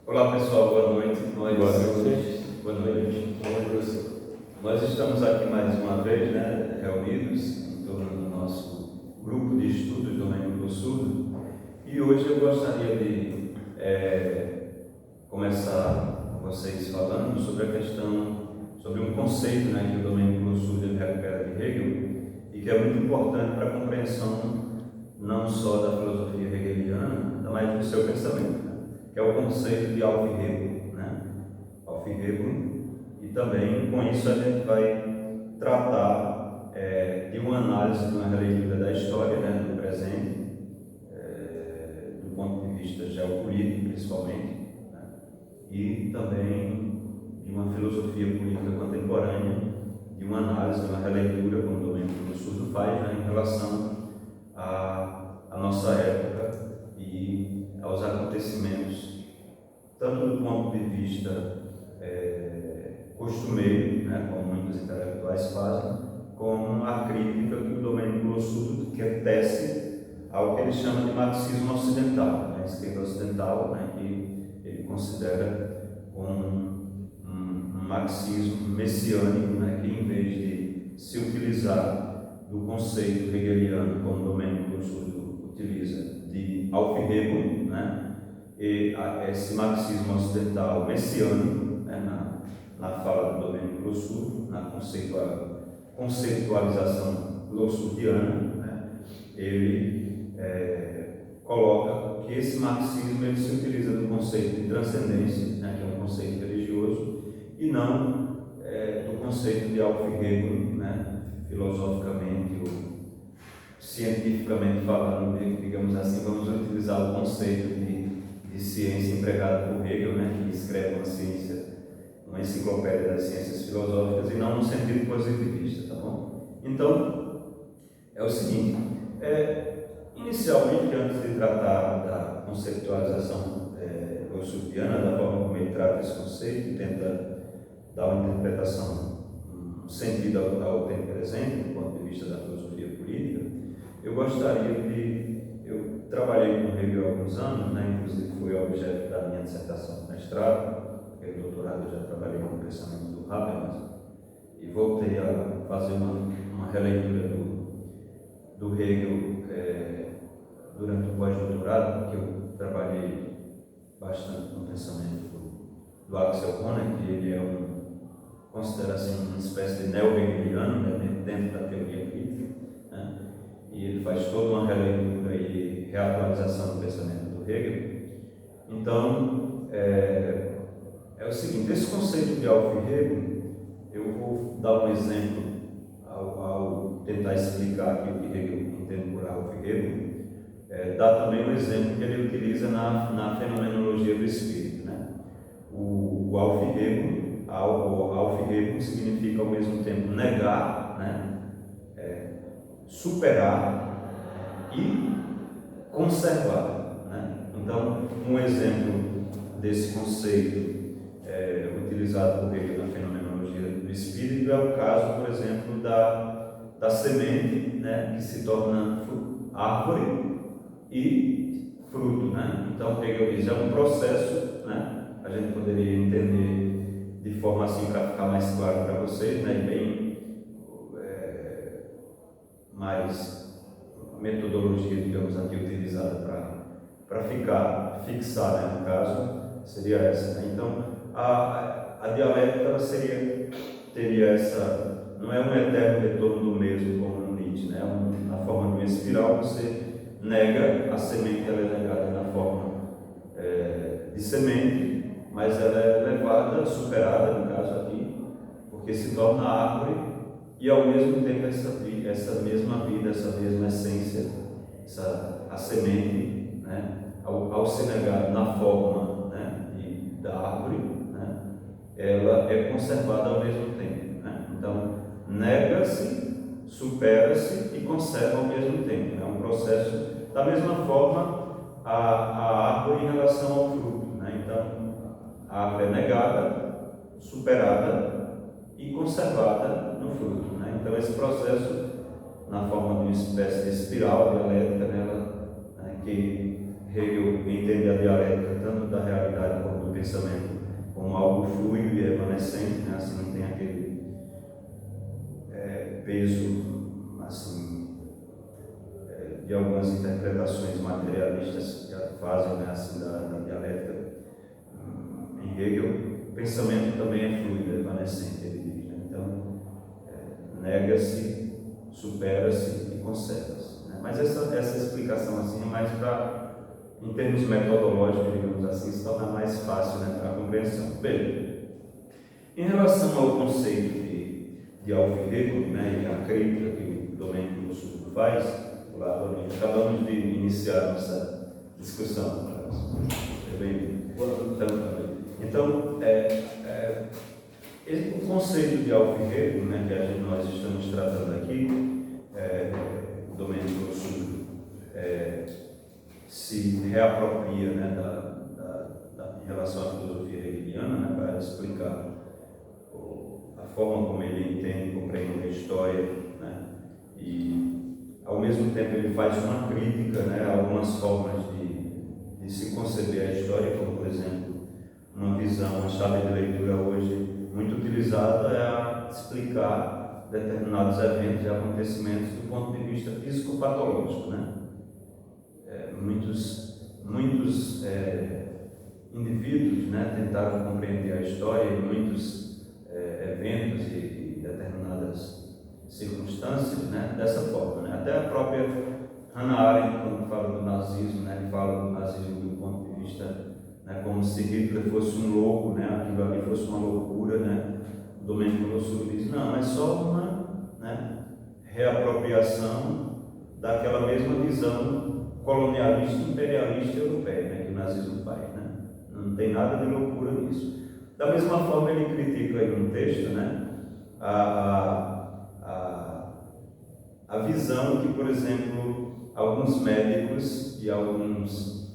Olá pessoal, boa noite. Boa noite. Boa noite. Nós estamos aqui mais uma vez, reunidos em torno do nosso grupo de estudos do Reino do Sul. E hoje eu gostaria de começar com vocês falando sobre a questão, sobre um conceito que o Domênico Lossurdo recupera de Hegel e que é muito importante para a compreensão não só da filosofia hegeliana, mas do seu pensamento, que é o conceito de Aufhebung, Aufhebung, e também com isso a gente vai tratar de uma análise, de uma releitura da história, do presente, do ponto de vista geopolítico principalmente, e também de uma filosofia política contemporânea, de uma análise, de uma releitura, como o Domênico Lossurdo faz, em relação à nossa época e aos acontecimentos, tanto do ponto de vista costumeiro, como muitos intelectuais fazem, como a crítica que o Domênico Lossurdo tece ao que ele chama de marxismo ocidental, a esquerda ocidental, que ele considera como um marxismo messiânico, que em vez de se utilizar do conceito hegeliano, como o Domênico Lossurdo utiliza, de Aufhebung, e esse marxismo ocidental messiânico, na fala do Domênico Lossurdo, na conceitualização lossurdiana, ele coloca que esse marxismo ele se utiliza do conceito de transcendência, que é um conceito religioso, e não do conceito de Aufhebung, filosoficamente ou cientificamente falando, digamos assim. Vamos utilizar o conceito de ciência empregado por Hegel, que escreve uma enciclopédia das ciências filosóficas, e não no sentido positivista, tá bom? Então, é o seguinte, inicialmente, antes de tratar da conceitualização lossurdiana, da forma como ele trata esse conceito e tenta dar uma interpretação, um sentido ao tempo presente, do ponto de vista da filosofia política, eu gostaria de... Eu trabalhei com Hegel há alguns anos, inclusive foi objeto da minha dissertação de mestrado, porque no doutorado eu já trabalhei com o pensamento do Habermas, e voltei a fazer uma releitura do Hegel durante o pós-doutorado, porque eu trabalhei bastante no pensamento do Axel Honneth, que ele é considera-se uma espécie de neo-hegeliano, dentro da teoria crítica, e ele faz toda uma releitura e reatualização do pensamento do Hegel. Então, é o seguinte, esse conceito de Aufhebung, eu vou dar um exemplo ao tentar explicar aqui o que Hegel entende por Aufhebung, dá também um exemplo que ele utiliza na fenomenologia do espírito. O Aufhebung significa ao mesmo tempo negar, superar e conservar. Então, um exemplo desse conceito utilizado por Hegel na fenomenologia do espírito é o caso, por exemplo, da semente, que se torna árvore e fruto. Então, Hegel diz, é um processo, a gente poderia entender de forma assim para ficar mais claro para vocês, e bem mais metodologia, digamos aqui, utilizada para ficar fixada, no caso, seria essa. Então, a dialética ela teria essa, não é um eterno retorno do mesmo, como no Nietzsche, na forma de uma espiral. Você nega a semente, ela é negada na forma de semente, mas ela é levada, superada, no caso aqui, porque se torna árvore, e ao mesmo tempo essa mesma vida, essa mesma essência, a semente, ao ser negada na forma da árvore, ela é conservada ao mesmo tempo. Então, nega-se, supera-se e conserva ao mesmo tempo. É um processo, da mesma forma, a árvore em relação ao fruto. Então, a árvore é negada, superada e conservada no fruto. Então, esse processo, na forma de uma espécie de espiral dialética, que Hegel entende a dialética tanto da realidade como do pensamento como algo fluido e evanescente, né? Assim, não tem aquele peso assim, de algumas interpretações materialistas que fazem, né, assim, da dialética. Em Hegel, o pensamento também é fluido, é evanescente, ele diz, né? Então, nega-se, supera-se e conserva-se, né? Mas essa explicação assim é mais para, em termos metodológicos, digamos assim, se torna mais fácil, né, para a compreensão. Bem, em relação ao conceito de Alfredo, né, e a crítica que o Domênico Sul faz, acabamos de iniciar nossa discussão. Então, o conceito de Alfredo, né, que nós estamos tratando aqui, o Domênico Sul se reapropria, né, em relação à filosofia hegeliana, né, para explicar a forma como ele entende e compreende a história, né, e ao mesmo tempo ele faz uma crítica, né, a algumas formas de se conceber a história, como por exemplo uma visão, uma chave de leitura hoje muito utilizada é a explicar determinados eventos e acontecimentos do ponto de vista psicopatológico, né? Muitos indivíduos, né, tentaram compreender a história e muitos eventos e determinadas circunstâncias, né, dessa forma, né? Até a própria Hannah Arendt, quando fala do nazismo, né, ele fala do nazismo do ponto de vista, né, como se Hitler fosse um louco, né, aquilo ali fosse uma loucura, né? O Domênico Sul diz, não, é só uma, né, reapropriação daquela mesma visão colonialista e imperialista europeia, né, que o nazismo faz, né? Não tem nada de loucura nisso. Da mesma forma, ele critica aí no texto, né, a visão que, por exemplo, alguns médicos e alguns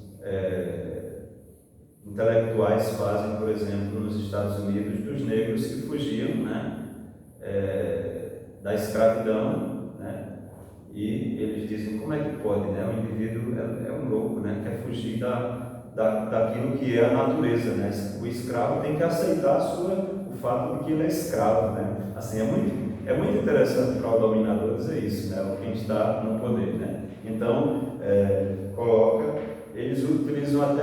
intelectuais fazem, por exemplo, nos Estados Unidos, dos negros que fugiam, né, da escravidão, né, e eles dizem, como é que pode, né, o indivíduo é um louco, né, quer fugir daquilo que é a natureza, né, o escravo tem que aceitar o fato de que ele é escravo, né, assim, é muito interessante para o dominador dizer isso, né, quem está no poder, né, então, eles utilizam até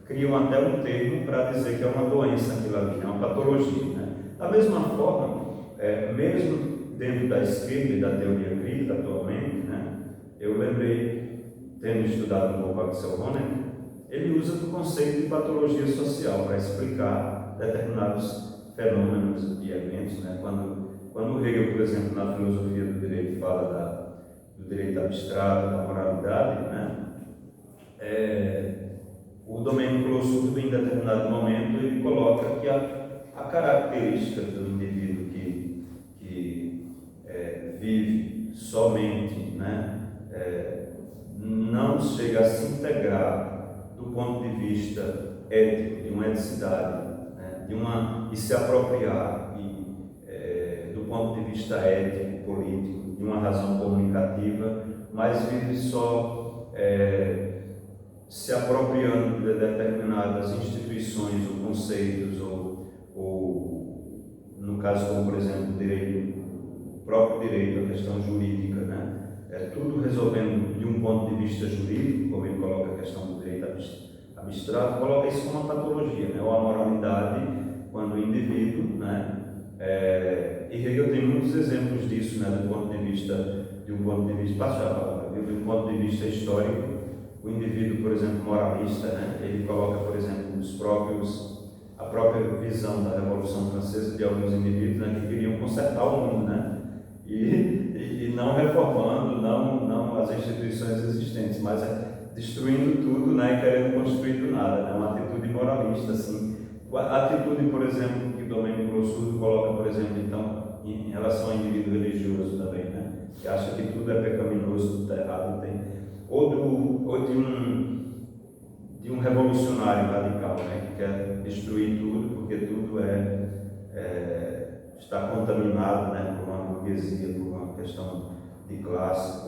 criam até um termo para dizer que é uma doença aquilo ali, é uma patologia, né. Da mesma forma, mesmo dentro da esquerda e da teoria crítica atualmente, né, eu lembrei, tendo estudado um pouco Axel Honneth, ele usa o conceito de patologia social para explicar determinados fenômenos e eventos, né. Quando Hegel, por exemplo, na filosofia do direito fala do direito abstrato, da moralidade, né, o Domênico Sul, em determinado momento, ele coloca que a característica do indivíduo que vive somente, né, não chega a se integrar do ponto de vista ético, de uma eticidade, né, e se apropriar do ponto de vista ético, político, de uma razão comunicativa, mas vive só se apropriando de determinadas instituições ou conceitos, ou no caso, como por exemplo, o próprio direito, a questão jurídica, né? Tudo resolvendo de um ponto de vista jurídico, como ele coloca a questão do direito abstrato, coloca isso como uma patologia, né? Ou a moralidade, quando o indivíduo, né? E Hegel tem muitos exemplos disso, né? De um ponto de vista histórico. O indivíduo, por exemplo, moralista, né? Ele coloca, por exemplo, a própria visão da Revolução Francesa de alguns indivíduos, né, que queriam consertar o mundo, né? E não reformando, não as instituições existentes, mas destruindo tudo, né, e querendo construir do nada, né? Uma atitude moralista, assim. A atitude, por exemplo, que o Domênico Sul coloca, por exemplo, então, em relação ao indivíduo religioso também, né? Que acha que tudo é pecaminoso, tudo é errado, ou de um revolucionário radical, né, que quer destruir tudo, porque tudo está contaminado, né, por uma burguesia, por uma questão de classe,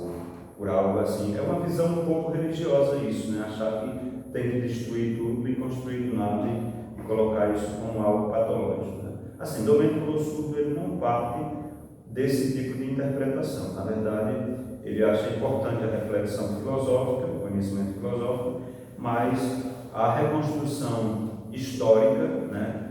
por algo assim. É uma visão um pouco religiosa isso, né, achar que tem que destruir tudo e construir do nada e colocar isso como algo patológico. Né? Assim, Domênico Losurdo ele não parte desse tipo de interpretação. Na verdade, ele acha importante a reflexão filosófica, o conhecimento filosófico, mas a reconstrução histórica, né,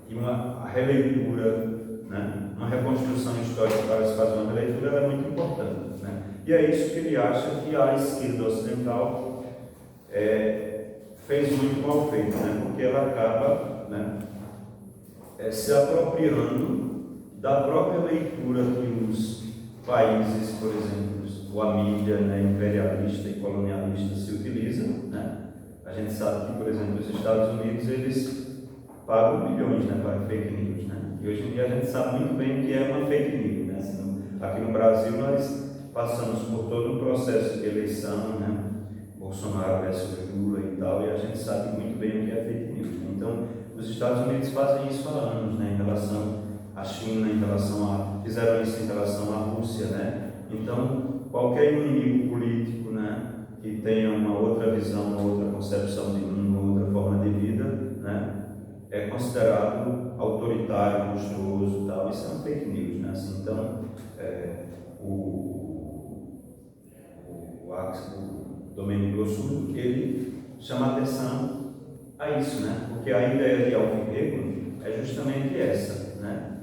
e a releitura, né, uma reconstrução histórica para se fazer uma releitura é muito importante. Né? E é isso que ele acha que a esquerda ocidental fez muito mal feito, né? Porque ela acaba, né, se apropriando da própria leitura que os países, por exemplo, a mídia, né, imperialista e colonialista se utilizam. Né? A gente sabe que, por exemplo, os Estados Unidos eles pagam bilhões, né, para fake news. Né? E hoje em dia a gente sabe muito bem o que é uma fake news. Né? Assim, aqui no Brasil nós passamos por todo um processo de eleição, né? Bolsonaro versus Lula e tal, e a gente sabe muito bem o que é fake news. Né? Então, os Estados Unidos fazem isso há anos, né, em relação à China, fizeram isso em relação à Rússia, né? Então, qualquer inimigo político, né, que tenha uma outra visão, uma outra concepção de mundo, uma outra forma de vida, né, é considerado autoritário, monstruoso e tal. Isso é um fake news, né? Assim, então, o Domênico Losurdo, ele chama atenção a isso, né? Porque a ideia de Alvin Hegel é justamente essa, né?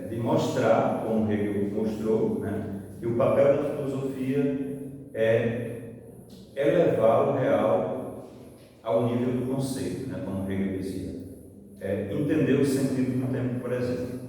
De mostrar, como Hegel mostrou, né, que o papel da filosofia é elevar o real ao nível do conceito, né, como Hegel dizia. Entender o sentido do tempo, por exemplo.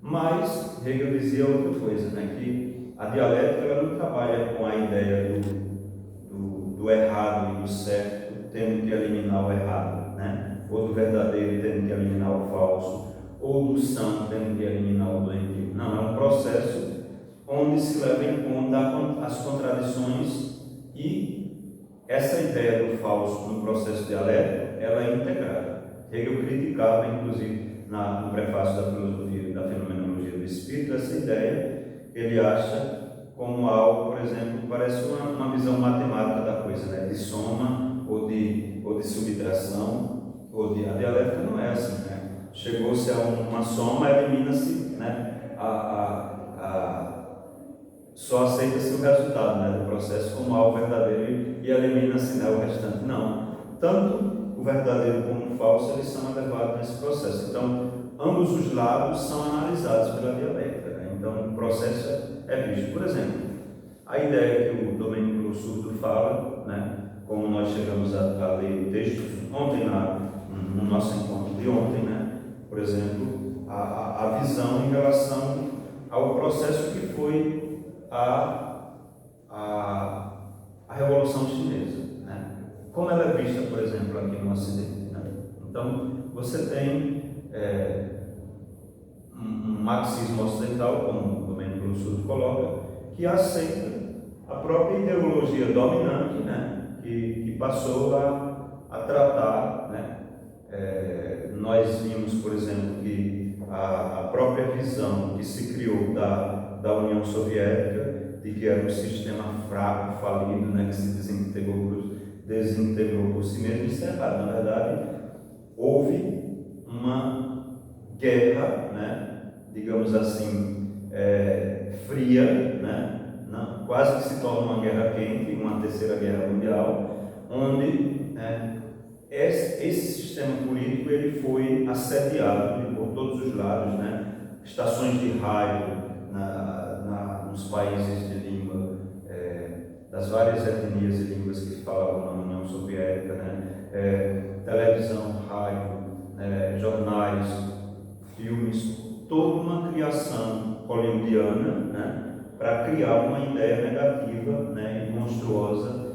Mas Hegel dizia outra coisa, né, que a dialética ela não trabalha com a ideia do errado e do certo tendo que eliminar o errado, né? Ou do verdadeiro tendo que eliminar o falso, ou do são tendo que eliminar o doentio. Não, é um processo onde se leva em conta as contradições e essa ideia do falso no processo dialético, ela é integrada. Hegel criticava, inclusive, no prefácio da filosofia da fenomenologia do espírito, essa ideia que ele acha como algo, por exemplo, parece uma visão matemática da coisa, né? De soma ou de subtração, a dialética não é assim, né? Chegou-se a uma soma, elimina-se, né? Só aceita-se o resultado, né, do processo como algo verdadeiro e elimina-se, né, o restante. Não. Tanto o verdadeiro como o falso, eles são elevados nesse processo. Então, ambos os lados são analisados pela dialética. Né? Então, o processo é visto. Por exemplo, a ideia que o Domênico Losurdo fala, né, como nós chegamos a ler o texto ontem, no nosso encontro de ontem, né, por exemplo, a visão em relação ao processo que foi a Revolução Chinesa. Né? Como ela é vista, por exemplo, aqui no Ocidente. Né? Então, você tem um marxismo ocidental, como o Domênico Losurdo coloca, que aceita a própria ideologia dominante, né, que passou a tratar, né, nós vimos, por exemplo, que a própria visão que se criou da União Soviética, de que era um sistema fraco, falido, né, que se desintegrou por si mesmo, isso é errado. Na verdade, houve uma guerra, né, digamos assim, fria, né, quase que se torna uma guerra quente, uma terceira guerra mundial, onde esse sistema político ele foi assediado por todos os lados, né? Estações de rádio nos países de língua, das várias etnias e línguas que se falavam na União Soviética, né? Televisão, rádio, jornais, filmes, toda uma criação hollywoodiana, né? Para criar uma ideia negativa, né, e monstruosa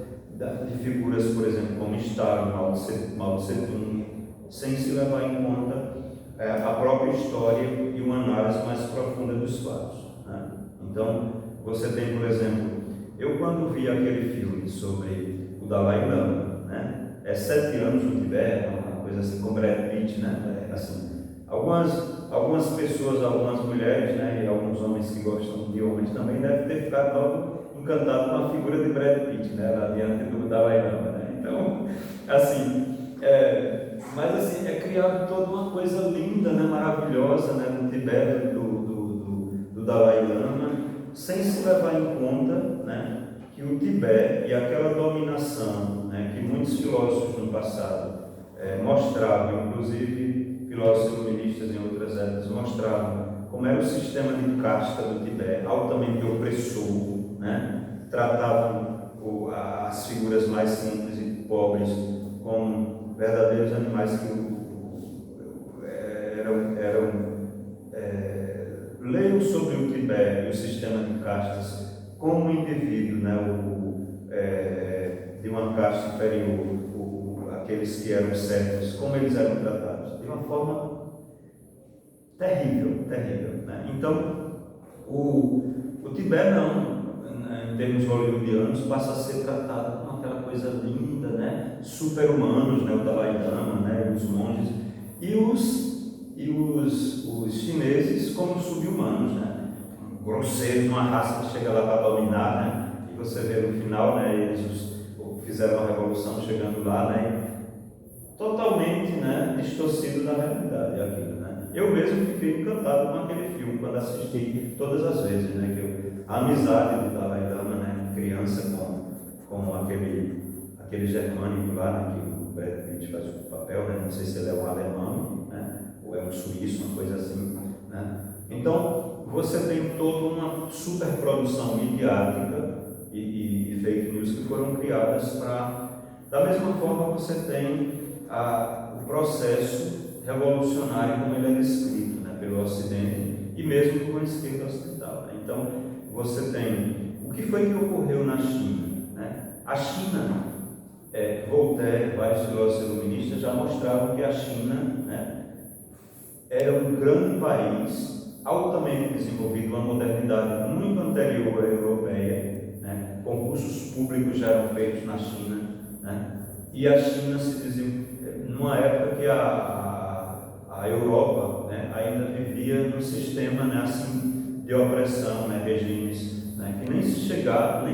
de figuras, por exemplo, como Stalin, Mao Tse-tung, sem se levar em conta a própria história e uma análise mais profunda dos fatos. Né? Então, você tem, por exemplo, eu quando vi aquele filme sobre o Dalai Lama, né, 7 anos no Tibete, uma coisa assim, com Brad Pitt, né, assim, algumas pessoas, algumas mulheres, né, e alguns homens que gostam de homens também devem ter ficado logo encantado com a figura de Brad Pitt, né, lá diante do Dalai Lama, né? assim, mas assim, é criado toda uma coisa linda, né, maravilhosa, né, no Tibete do Dalai Lama, sem se levar em conta, né, que o Tibete e aquela dominação, né, que muitos filósofos no passado mostravam, inclusive filósofos iluministas em outras épocas mostravam como era o sistema de casta do Tibete, altamente opressor, né, tratavam as figuras mais simples e pobres como verdadeiros animais que leiam sobre o Tibete e o sistema de castas como um indivíduo, né, de uma casta inferior, aqueles que eram servos, como eles eram tratados, de uma forma terrível, terrível, né? Então, o Tibete não, em termos hollywoodianos, passa a ser tratado como aquela coisa linda, né? Super-humanos, né? O Dalai Lama, né? Os monges e os chineses como sub-humanos, né? Grosseiros, uma raça que chega lá para dominar, né? E você vê no final, né? Eles fizeram uma revolução chegando lá, né? Totalmente, né? Distorcido da realidade aquilo, né? Eu mesmo fiquei encantado com aquele filme quando assisti todas as vezes, né? A amizade do Dalai Lama, né? Criança com aquele germânico lá, né? Que o Brad Pitt faz o papel, né? Não sei se ele é um alemão, né? Ou é um suíço, uma coisa assim, né? Então, você tem toda uma superprodução midiática e fake news que foram criadas para... Da mesma forma, você tem o processo revolucionário como ele é descrito, né, pelo Ocidente e mesmo com a esquerda ocidental, né? Então, você tem o que foi que ocorreu na China, né? A China, Voltaire, vários filósofos iluministas já mostravam que a China, né, era um grande país altamente desenvolvido, uma modernidade muito anterior à europeia, né? Concursos públicos já eram feitos na China, né? E a China se desenvolveu numa época que a Europa, né, ainda vivia num sistema, né, assim, de opressão, né, regimes, né, que nem se chegava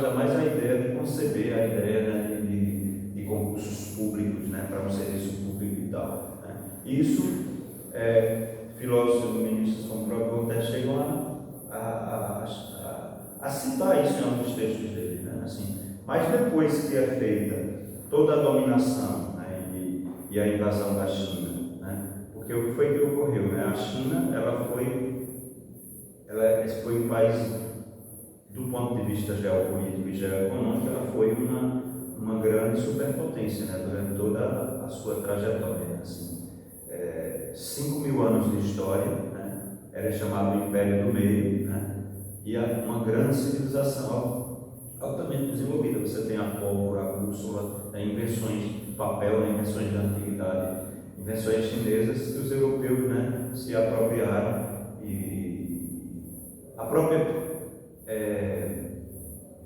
jamais à ideia de conceber a ideia, né, de concursos públicos, né, para um serviço público e tal, né. Isso, filósofos iluministas como o próprio Voltaire chegam a citar isso em alguns textos dele, né, assim. Mas depois que é feita toda a dominação, né, e a invasão da China, né, porque o que foi que ocorreu, né? A China, esse foi um país, do ponto de vista geopolítico e geoeconômico, ela foi uma grande superpotência, né, durante toda a sua trajetória, né, assim, 5.000 anos de história, né, era chamado Império do Meio, né, e uma grande civilização altamente desenvolvida. Você tem a pólvora, a bússola, invenções de papel, invenções da antiguidade, invenções chinesas que os europeus, né, se apropriaram. E a própria,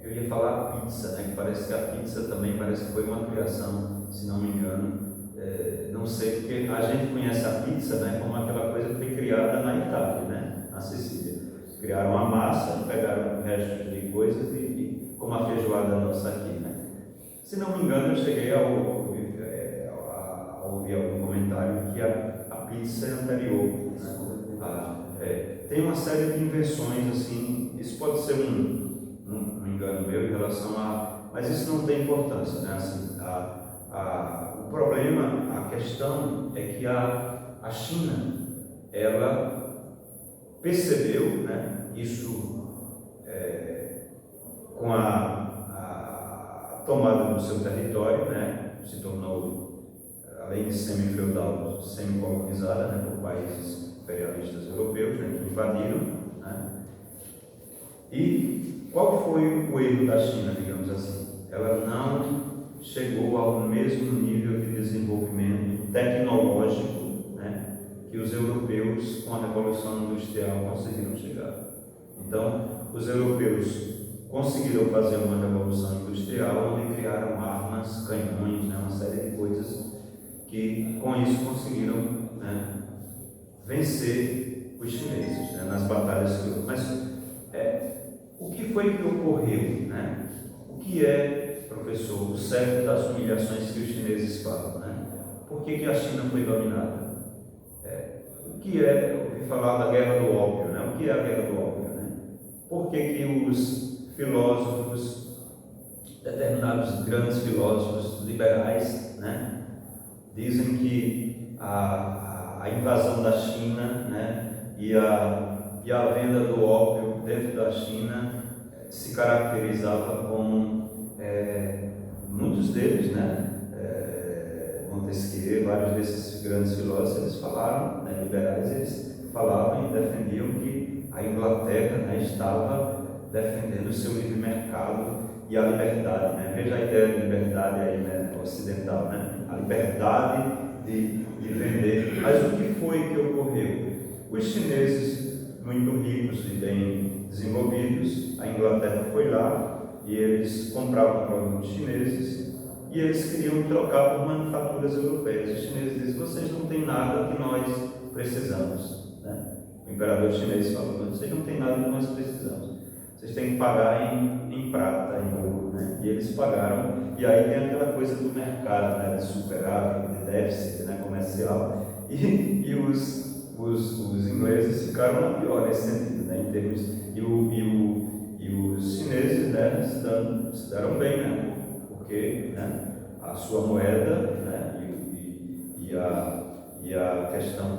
eu ia falar pizza, né, que parece que a pizza também parece que foi uma criação, se não me engano, não sei, porque a gente conhece a pizza, né, como aquela coisa que foi criada na Itália, né, na Sicília. Criaram a massa, pegaram restos de coisas como a feijoada nossa aqui, né? Se não me engano, eu cheguei a ouvir algum comentário que a pizza é anterior, né? Tem uma série de invenções, assim, isso pode ser um engano meu em relação mas isso não tem importância, né? Assim, o problema, a questão é que a China, ela percebeu, né, isso com a tomada do seu território, né, se tornou, além de semi-feudal, semi-colonizada, né, por países imperialistas europeus, né, que invadiram, né. E qual foi o erro da China, digamos assim? Ela não chegou ao mesmo nível de desenvolvimento tecnológico, né, que os europeus, com a Revolução Industrial, conseguiram chegar. Então, os europeus conseguiram fazer uma revolução industrial onde criaram armas, canhões, né, uma série de coisas que com isso conseguiram, né, vencer os chineses, né, nas batalhas que... Mas o que foi que ocorreu, né? O que é professor, o século das humilhações que os chineses falam, né? Por que a China foi dominada? O que é, eu ouvi falar da guerra do ópio, né? O que é a guerra do ópio, né? Por que os filósofos, determinados grandes filósofos liberais, né, dizem que a invasão da China, né, e a venda do ópio dentro da China se caracterizava com muitos deles, né, Montesquieu, vários desses grandes filósofos, eles falaram, né, liberais, eles falavam e defendiam que a Inglaterra, né, estava defendendo o seu livre mercado e a liberdade, né? Veja a ideia de liberdade aí, né, ocidental, né? A liberdade de vender. Mas o que foi que ocorreu? Os chineses, muito ricos e bem desenvolvidos, a Inglaterra foi lá e eles compravam produtos chineses e eles queriam trocar por manufaturas europeias. Os chineses dizem: vocês não têm nada que nós precisamos, né? O imperador chinês falou: vocês não têm nada que nós precisamos, vocês têm que pagar em prata, em ouro, né? E eles pagaram, e aí tem aquela coisa do mercado, né, de superávit, de déficit, né, comercial, e os ingleses ficaram na pior nesse sentido, né, em termos, e os chineses, né, se deram bem, né, porque, né, a sua moeda, né, e a questão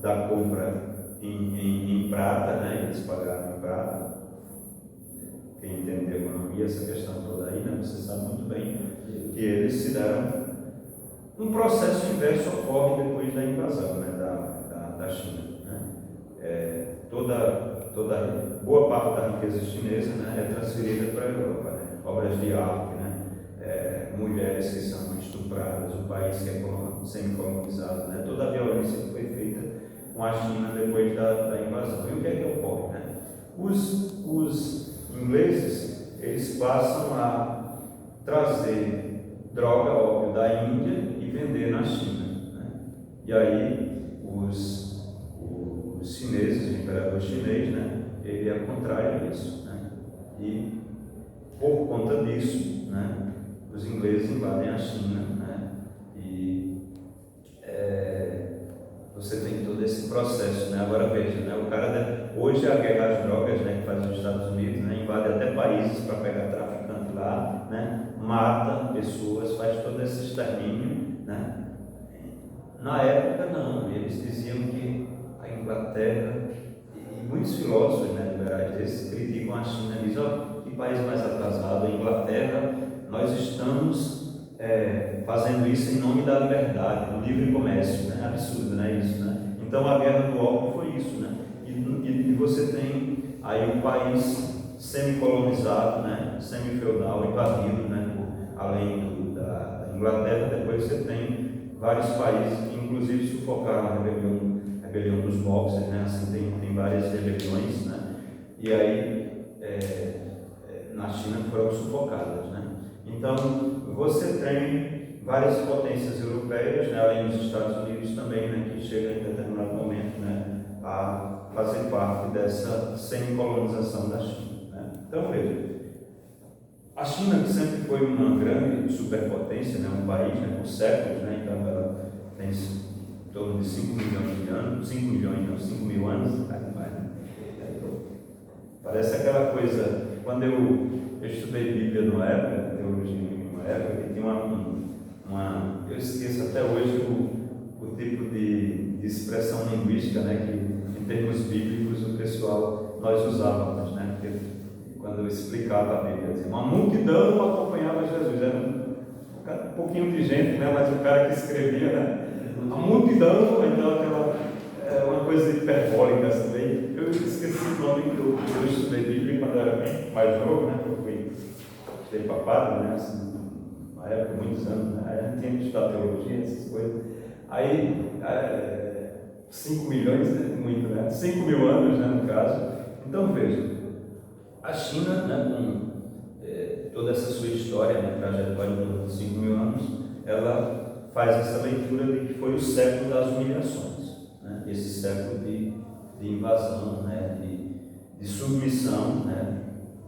da compra em prata, né, eles pagaram em prata. Quem entende de economia, essa questão toda aí, né, você sabe muito bem que eles se deram. Um processo inverso ocorre depois da invasão, né, da China, né? Toda boa parte da riqueza chinesa, né, é transferida para a Europa, né? Obras de arte, né? Mulheres que são estupradas, o país que é semi-colonizado, né? Toda a violência que foi feita com a China depois da invasão. E o que é que ocorre, né? Os ingleses, eles passam a trazer droga, ópio, da Índia e vender na China, né? E aí os chineses, o imperador chinês, né, ele é contrário a isso, né? E por conta disso, né, os ingleses invadem a China, né? E você tem todo esse processo, né? Agora veja, né? O cara hoje a guerra às drogas, né, que faz os Estados Unidos, né, invade até países para pegar traficante lá, né? Mata pessoas, faz todo esse extermínio, né? Na época não, eles diziam que a Inglaterra, e muitos filósofos, né, liberais desses criticam a China, dizem: ó, que país mais atrasado, a Inglaterra, nós estamos fazendo isso em nome da liberdade, do livre comércio, né? Absurdo, né, isso, né? Então a guerra do ópio foi isso, né? E você tem aí um país semi-colonizado, né, semi-feudal, invadido, né, além da Inglaterra. Depois você tem vários países que inclusive sufocaram a rebelião dos Boxers, né? Assim, tem várias rebeliões, né? E aí na China foram sufocadas, né? Então você tem várias potências europeias, né, além dos Estados Unidos também, né, que chegam em determinado momento, né, a fazer parte dessa semi-colonização da China, né? Então veja, a China, que sempre foi uma grande superpotência, né, um país, né, por séculos, né, então ela tem em torno de 5 milhões de anos, 5 milhões, não, 5 mil anos, né? Parece aquela coisa, quando eu estudei Bíblia numa época, teologia numa época, que tinha eu esqueço até hoje o tipo de expressão linguística, né, que em termos bíblicos o pessoal, nós usávamos, né, porque quando eu explicava a Bíblia, dizia, uma multidão acompanhava Jesus, era um pouquinho de gente, né, mas o cara que escrevia, né, a multidão, então aquela, uma coisa hiperbólica também. Eu esqueci o nome que eu estudei Bíblia quando eu era bem mais novo, né, eu estudei papado, né, assim, na época, muitos anos, né, aí a gente tinha que estudar teologia, essas coisas. Aí, 5 milhões é muito, né, 5 mil anos, né, no caso. Então veja, a China, né, com toda essa sua história, né, trajetória de 5 mil anos, ela faz essa leitura de que foi o século das humilhações, né, esse século de invasão, né, de submissão, né,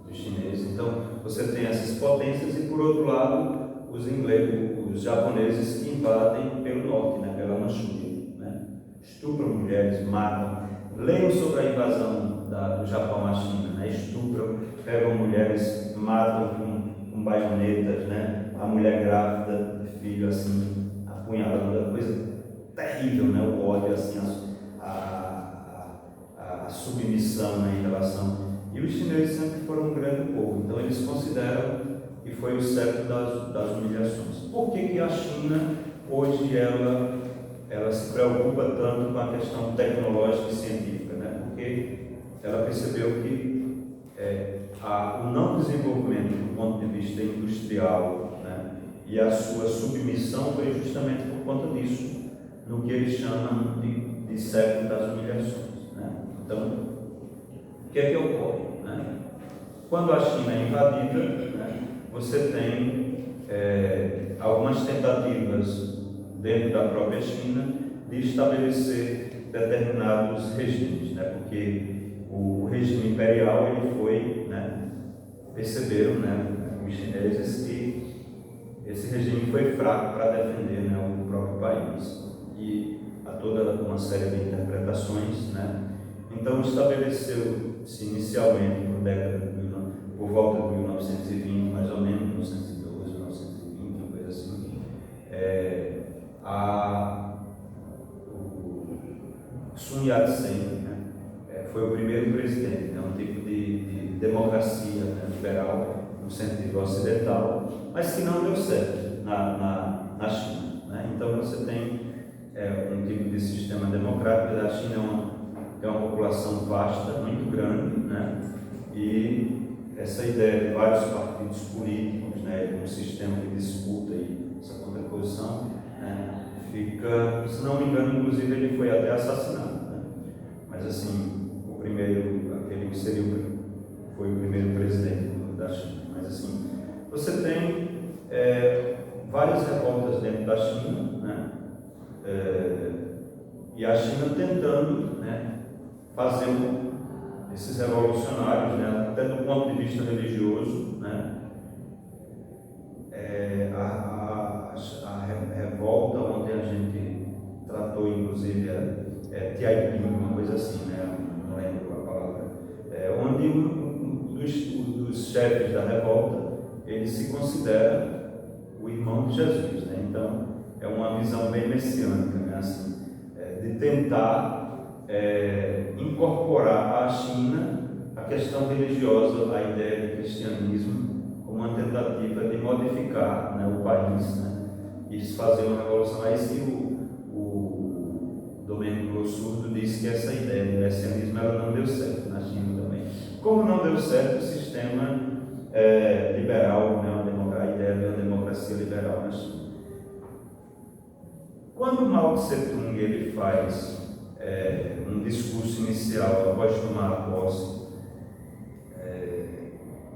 dos chineses. Então, você tem essas potências e, por outro lado, os ingleses, os japoneses que invadem pelo norte, né, pela Manchúria, né, estupram mulheres, matam. Leiam sobre a invasão do Japão à China, né, estupram, pegam mulheres, matam com baionetas, né, a mulher grávida de filho assim, apunhalando, coisa terrível, né, o ódio, assim, a submissão, né, em relação. E os chineses sempre foram um grande povo, então eles consideram que foi o século das humilhações. Por que a China, hoje, ela se preocupa tanto com a questão tecnológica e científica? Né? Porque ela percebeu que o não desenvolvimento do ponto de vista industrial, né, e a sua submissão foi justamente por conta disso, no que eles chamam de século das humilhações. Né? Então, o que é que ocorre? Né? Quando a China é invadida, né, você tem algumas tentativas dentro da própria China de estabelecer determinados regimes, né, porque o regime imperial ele foi, né, perceberam, né, os chineses que esse regime foi fraco para defender, né, o próprio país, e há toda uma série de interpretações, né. Então estabeleceu-se inicialmente por volta de 1920, mais ou menos, 1912, 1920, uma coisa assim, Sun Yat-sen, né, foi o primeiro presidente, né, um tipo de democracia, né, liberal, no sentido ocidental, mas que não deu certo na China. Né? Então você tem um tipo de sistema democrático. A China é uma população vasta, muito grande, né? E essa ideia de vários partidos políticos, né, um sistema de disputa e essa contraposição, né, fica, se não me engano, inclusive ele foi até assassinado, né? Mas assim, aquele que foi o primeiro presidente da China. Mas assim, você tem várias revoltas dentro da China, né? E a China tentando, né, fazer esses revolucionários, né, até do ponto de vista religioso, né, a revolta onde a gente tratou, inclusive, Tiaiping, uma coisa assim, né, não lembro a palavra, onde um dos chefes da revolta, ele se considera o irmão de Jesus, né? Então é uma visão bem messiânica, né? Assim, de tentar incorporar à China a questão religiosa, a ideia de cristianismo, como uma tentativa de modificar, né, o país, né, e fazer uma revolução. É isso que o Domênico Losurdo disse, que essa ideia de messianismo ela não deu certo na China também. Como não deu certo o sistema liberal, né, a ideia de uma democracia liberal na China. Quando Mao Tse-tung ele faz um discurso inicial após tomar a posse,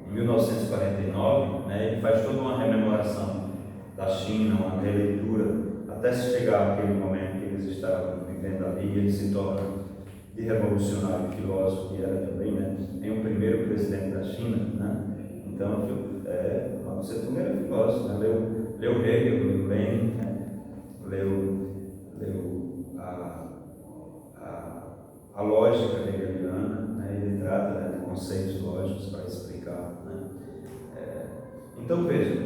em 1949, né, ele faz toda uma rememoração da China, uma releitura, até se chegar àquele momento que eles estavam vivendo ali, e ele se torna de revolucionário filósofo, que era também, né, o primeiro presidente da China, né? Então, Mao Tse-tung era filósofo, né? Leu Hegel, leu Lenin, né? leu a lógica hegeliana, né? Ele trata, né, de conceitos lógicos para explicar. Né? Então, veja,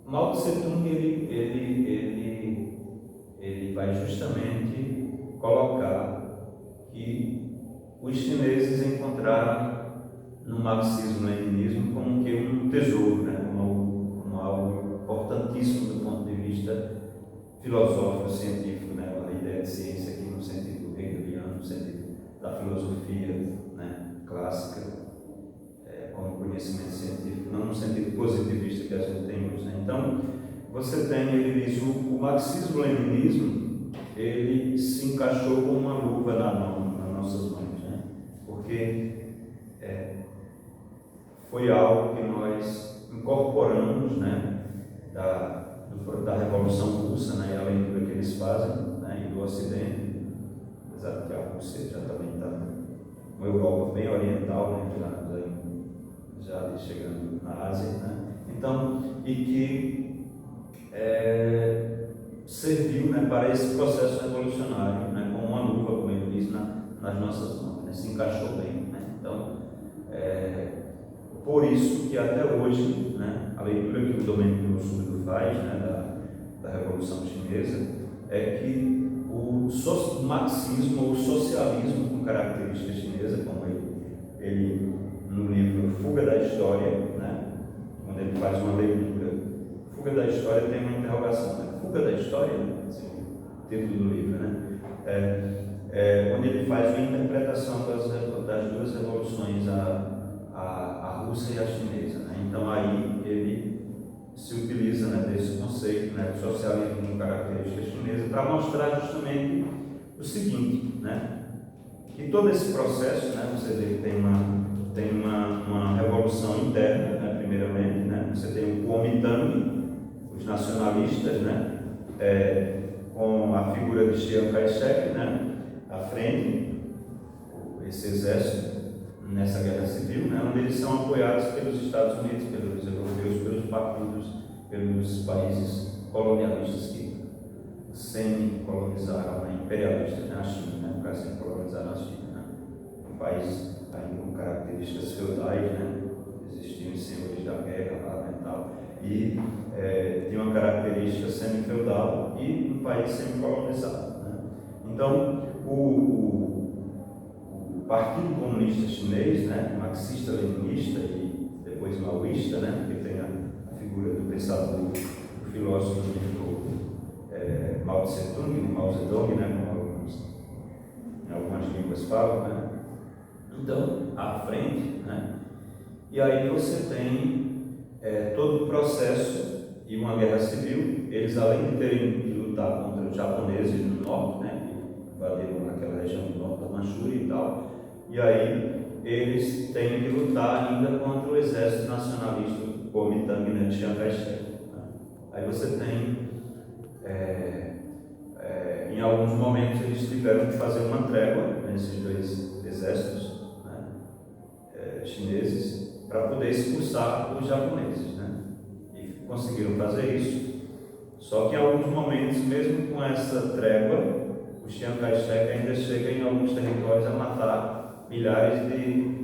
Mao Tse-tung ele vai justamente colocar que os chineses encontraram no marxismo-leninismo como que um tesouro, né? como algo importantíssimo do ponto de vista filosófico, científico, né? A ideia de ciência aqui no sentido hegeliano, no sentido da filosofia, né, clássica, como conhecimento científico, não no sentido positivista que a gente tem hoje. Né? Então, você tem, ele diz, o marxismo-leninismo, ele se encaixou como uma luva nas nossas mãos, né? Porque foi algo que nós incorporamos, né, da Revolução Russa, né, e a leitura que eles fazem, né, e do Ocidente, apesar de que a Rússia já também está uma Europa bem oriental, né, já ali chegando na Ásia, né? Então, e que serviu, né, para esse processo revolucionário, né, como uma luva, como ele diz, nas nossas mãos, né? Se encaixou bem, né? Então, por isso que até hoje, né, a leitura que o Domênico Súbido faz, né, da Revolução Chinesa, é que o marxismo ou o socialismo com característica chinesa, como ele no livro Fuga da História, né, quando ele faz uma leitura, Fuga da História tem uma interrogação, né? Fuga da História, assim, o título do livro, né? Onde ele faz uma interpretação das duas revoluções, a russa e a chinesa, né? Então aí ele se utiliza, né, desse conceito, né, do socialismo com característica chinesa, para mostrar justamente o seguinte, né, que todo esse processo, né, você vê que tem uma revolução interna, né, primeiramente, né, você tem o Kuomintang, os nacionalistas, né, com a figura de Chiang Kai-shek, né, à frente, esse exército nessa guerra civil, né, onde eles são apoiados pelos Estados Unidos, pelos europeus, pelos partidos, pelos países colonialistas que semi-colonizaram, né, imperialistas, né, a China, né, no caso semi-colonizaram a China, né, um país ainda com características feudais, né, existiam os senhores da guerra lá, né, tal, e tinha uma característica semi-feudal e um país semi-colonizado, né. Então, o Partido Comunista Chinês, né, marxista-leninista e depois maoísta, né, porque tem a figura do pensador, do filósofo que ficou Mao Tse-tung, Mao Zedong, né, como em algumas línguas falam, né. Então, à frente, né, e aí você tem todo o processo e uma guerra civil. Eles, além de terem de lutar contra os japoneses do norte, né, que invadiram aquela região do norte da Manchúria e tal, e aí eles têm de lutar ainda contra o exército nacionalista do Kuomintang, né, de Chiang Kai-shek, né. Aí você tem, em alguns momentos, eles tiveram que fazer uma trégua nesses dois exércitos, né, chineses, para poder expulsar os japoneses, né, e conseguiram fazer isso. Só que em alguns momentos, mesmo com essa trégua, o Chiang Kai-shek ainda chega em alguns territórios a matar milhares de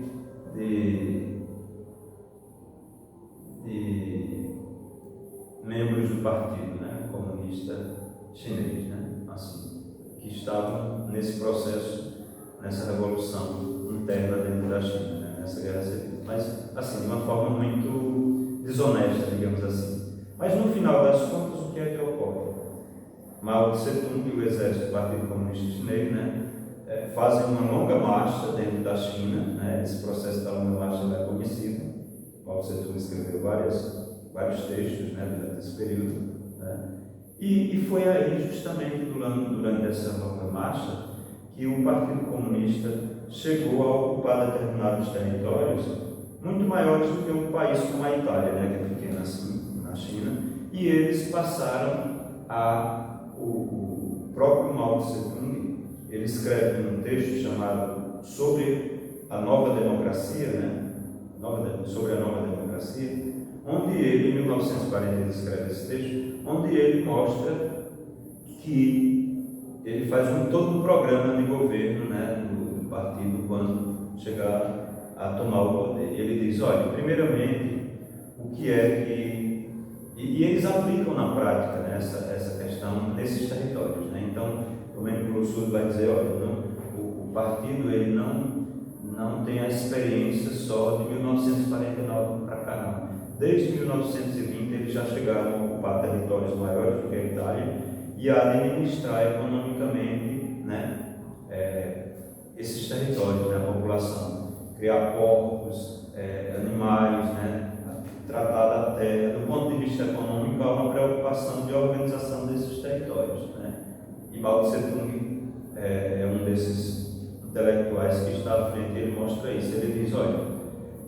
membros do partido, né, comunista chinês, né, assim, que estavam nesse processo, nessa revolução interna dentro da China, né, nessa guerra civil. Mas, assim, de uma forma muito desonesta, digamos assim. Mas, no final das contas, o que é que ocorre? Mao Tse-tung e o exército do Partido Comunista Chinês, né, fazem uma longa marcha dentro da China, né, esse processo da longa marcha é conhecido. Mao Tse-tung escreveu vários textos, né, durante esse período, né, e foi aí justamente durante essa longa marcha que o Partido Comunista chegou a ocupar determinados territórios muito maiores do que um país como a Itália, né, que é pequena assim, na China, e eles passaram o próprio Mao Tse-tung, ele escreve um texto chamado Sobre a Nova Democracia, né, sobre a Nova Democracia, onde ele, em 1940, escreve esse texto, onde ele mostra que ele faz todo um programa de governo, né, do partido quando chegar a tomar o poder. Ele diz, olha, primeiramente, o que é que... E eles aplicam na prática, né, essa questão nesses territórios, né? Então, o Domênico Súbido vai dizer, olha, o partido ele não tem a experiência só de 1949 para cá, não. Desde 1920 eles já chegaram a ocupar territórios maiores do que a Itália e a administrar economicamente, né, esses territórios, né, a população, criar porcos, animais, né, tratar da terra. Do ponto de vista econômico, há uma preocupação de organização desses territórios, né? E Mao Tse-tung é um desses intelectuais que está à frente, ele mostra isso. Ele diz, olha,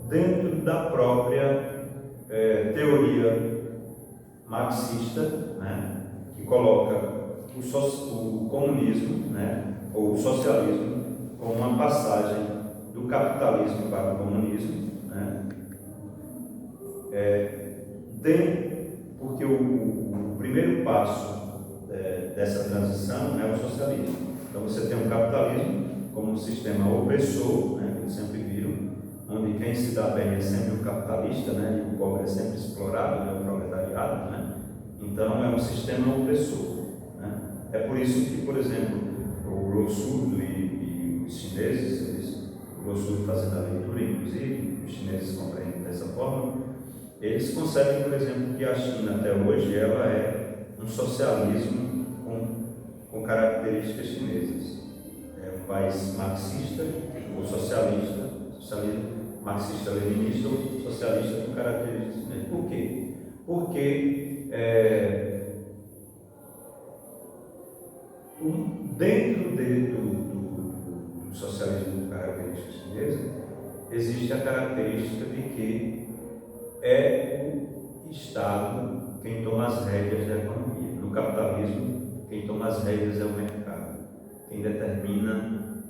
dentro da própria teoria marxista, né, que coloca o comunismo, né, ou o socialismo como uma passagem do capitalismo para o comunismo, né, Porque o primeiro passo dessa transição é o socialismo. Então você tem o capitalismo como um sistema opressor, né, que sempre viram, onde quem se dá bem é sempre o capitalista, né, e o pobre é sempre explorado, né, o proletariado, né? Então é um sistema opressor, né? É por isso que, por exemplo, o Lossurdo e os chineses, o Lossurdo fazendo a leitura, inclusive, os chineses compreendem dessa forma, eles concebem, por exemplo, que a China até hoje ela é um socialismo com características chinesas. É um país marxista ou socialista, socialismo marxista-leninista ou socialista com características chinesas. Por quê? Porque dentro do socialismo com características chinesas existe a característica de que é o Estado quem toma as rédeas da economia. No capitalismo, quem toma as rédeas é o mercado. Quem determina,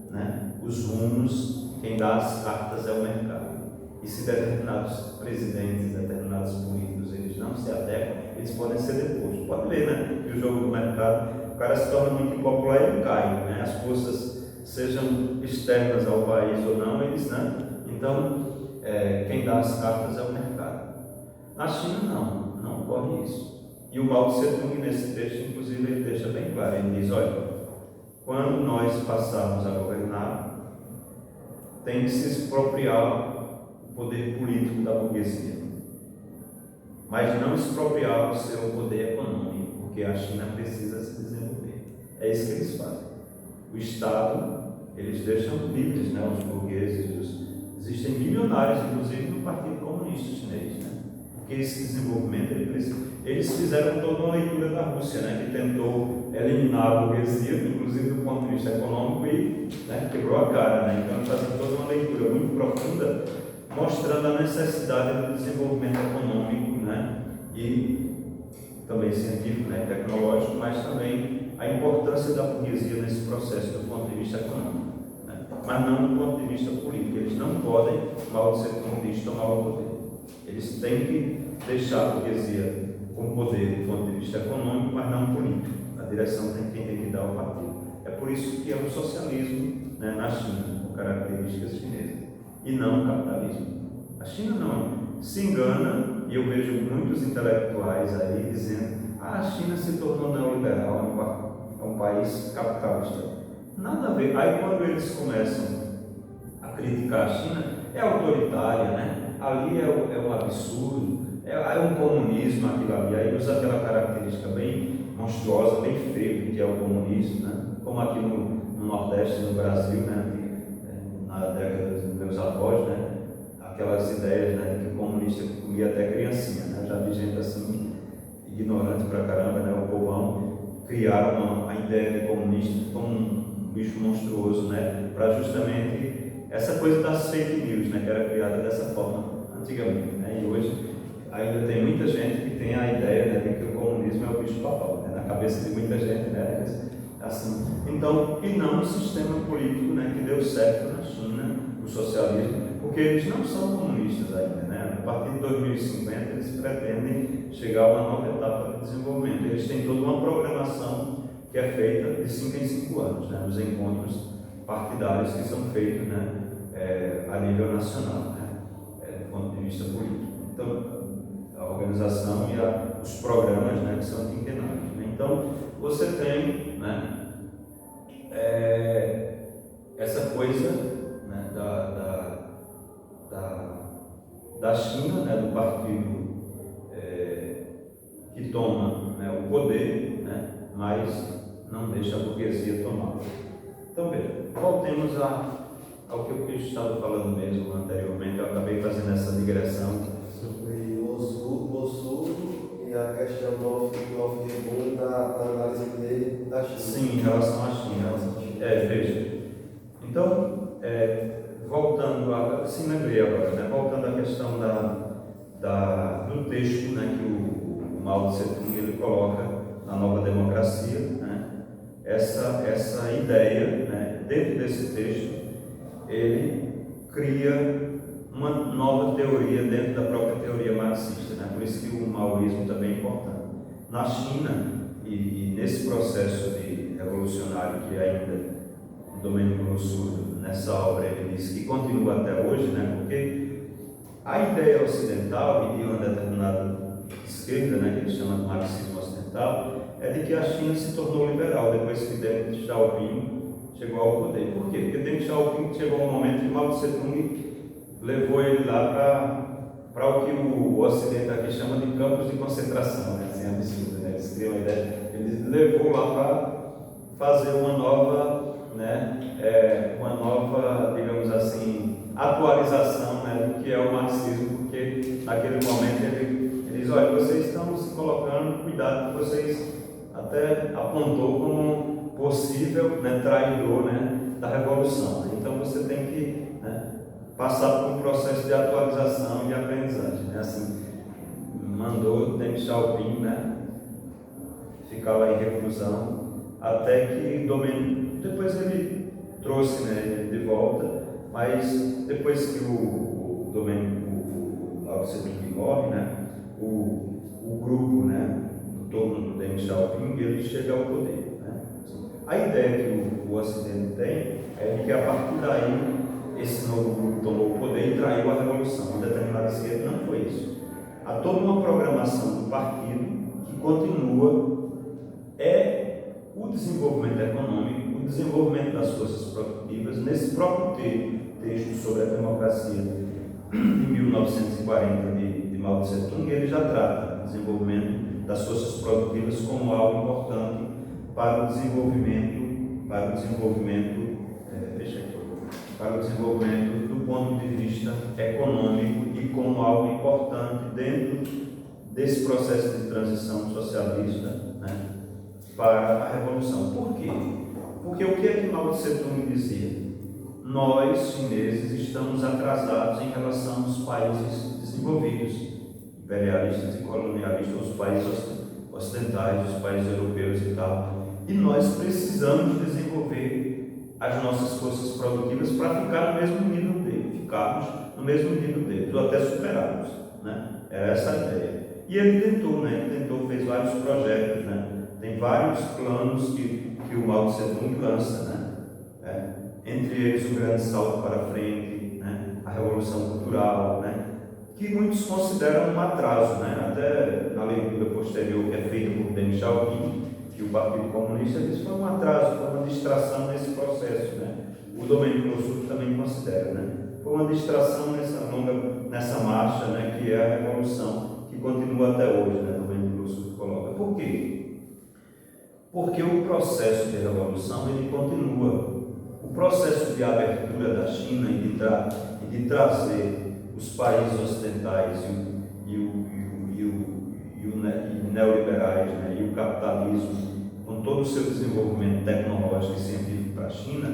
né, os rumos, quem dá as cartas é o mercado. E se determinados presidentes, determinados políticos, eles não se adequam, eles podem ser depostos. Pode ver, né, que o jogo do mercado, o cara se torna muito impopular e ele cai, né? As forças, sejam externas ao país ou não, eles, né? Então, quem dá as cartas é o mercado. Na China não ocorre isso. E o Mao Tse Tung, nesse texto, inclusive, ele deixa bem claro, ele diz, olha, quando nós passarmos a governar, tem que se expropriar o poder político da burguesia, mas não expropriar o seu poder econômico, porque a China precisa se desenvolver. É isso que eles fazem. O Estado, eles deixam livres, né, os burgueses, existem milionários, inclusive, no Partido Comunista Chinês, né? Porque esse desenvolvimento, eles fizeram toda uma leitura da Rússia, né, que tentou eliminar a burguesia, inclusive do ponto de vista econômico, e, né, quebrou a cara, né? Então, fazendo toda uma leitura muito profunda, mostrando a necessidade do desenvolvimento econômico, né, e também científico, né, tecnológico, mas também a importância da burguesia nesse processo do ponto de vista econômico, né, mas não do ponto de vista político. Eles não podem, mal ser comunista, tomar o poder. Eles têm que deixar a burguesia com poder do ponto de vista econômico, mas não político. A direção tem que dar ao partido. É por isso que é um socialismo, né, na China, com características chinesas, e não o capitalismo. A China não se engana, e eu vejo muitos intelectuais aí dizendo: a China se tornou neoliberal, é um país capitalista. Nada a ver. Aí quando eles começam a criticar a China, é autoritária, né? Ali é um absurdo, é um comunismo aquilo ali. Aí usa aquela característica bem monstruosa, bem feia que é o comunismo, né? Como aqui no Nordeste, no Brasil, né? Na década dos meus avós, né? Aquelas ideias, né, de que o comunista comia até criancinha, né? Já vi gente assim, ignorante pra caramba, né? O povão criaram a ideia de comunista como um bicho monstruoso, né? Para justamente essa coisa das fake news, né? Que era criada dessa forma antigamente, né? E hoje ainda tem muita gente que tem a ideia, né, de que o comunismo é o bicho papal, né? Na cabeça de muita gente, né? Assim, então, e não o sistema político, né, que deu certo na China, o socialismo, porque eles não são comunistas ainda, né? A partir de 2050 eles pretendem chegar a uma nova etapa de desenvolvimento. Eles têm toda uma programação que é feita de 5 em 5 anos, né? Os encontros partidários que são feitos, né, a nível nacional, né? Do ponto de vista político. Então, a organização e os programas, né, que são quinquenários, né? Então, você tem, né, essa coisa, né, da China, né, do partido que toma, né, o poder, né, mas não deixa a burguesia tomar. Então, veja, voltemos ao que eu estava falando mesmo anteriormente. Eu acabei fazendo essa digressão sobre o Sul e a questão do off-reborn da análise dele da China. Sim, em relação à China. Veja. Então, voltando assim, lembrei agora, né? Voltando à questão do texto, né, que o Mao Tse Tung ele coloca na Nova Democracia, né? Essa ideia, né? Dentro desse texto, ele cria uma nova teoria dentro da própria teoria marxista, né? Por isso que o maoísmo também é importante. Na China, e nesse processo de revolucionário que ainda o Domênico Lussurdo, nessa obra, ele diz que continua até hoje, né? Porque a ideia ocidental, e de uma determinada esquerda, né, que eles chamam de marxismo ocidental, é de que a China se tornou liberal depois que Deng Xiaoping chegou ao poder. Por quê? Porque Deng Xiaoping chegou a um momento que Mao Tse-tung levou ele lá para o que o Ocidente aqui chama de campos de concentração, né? Assim, absurdo, né? Eles criam a ideia. Ele levou lá para fazer uma nova, né, digamos assim, atualização, né, do que é o marxismo, porque naquele momento ele diz, olha, vocês estão se colocando, cuidado, que vocês até apontou como possível, né, traidor, né, da revolução. Então você tem que, né, passar por um processo de atualização e de aprendizagem, né? Assim, mandou Deng Xiaoping, né, ficar lá em reclusão, até que depois ele trouxe, né, ele de volta, mas depois que o Lao Tse-tung morre, né, o grupo, né, em torno do Deng Xiaoping, ele chega ao poder, né? A ideia que o Ocidente tem é de que a partir daí esse novo grupo tomou o poder e traiu a revolução. A determinada esquerda não foi isso. Há toda uma programação do partido que continua, o desenvolvimento econômico, o desenvolvimento das forças produtivas. Nesse próprio texto sobre a democracia de 1940 de Mao Tse-tung, ele já trata o desenvolvimento das forças produtivas como algo importante para o desenvolvimento do ponto de vista econômico e como algo importante dentro desse processo de transição socialista, né, para a revolução. Por quê? Porque o que é que Mao Tse-tung dizia? Nós, chineses, estamos atrasados em relação aos países desenvolvidos, imperialistas e colonialistas, os países ocidentais, os países europeus e tal. E nós precisamos desenvolver as nossas forças produtivas para ficar no mesmo nível deles, ficarmos no mesmo nível deles, ou até superá-los, né? Era essa a ideia. E ele tentou, né? Fez vários projetos, né? Tem vários planos que o Mao Tse-tung lança, né? Entre eles o grande salto para frente, né? A revolução cultural, né? Que muitos consideram um atraso, né? Até na leitura posterior que é feita por Deng Xiaoping, que o Partido Comunista disse que foi um atraso, foi uma distração nesse processo, né? O Domênico Lussurdo também considera, né? Foi uma distração nessa marcha, né? Que é a revolução, que continua até hoje, né? O Domênico Lussurdo coloca. Por quê? Porque o processo de revolução ele continua. O processo de abertura da China e de trazer os países ocidentais e neoliberais, né, e o capitalismo, com todo o seu desenvolvimento tecnológico e científico para a China,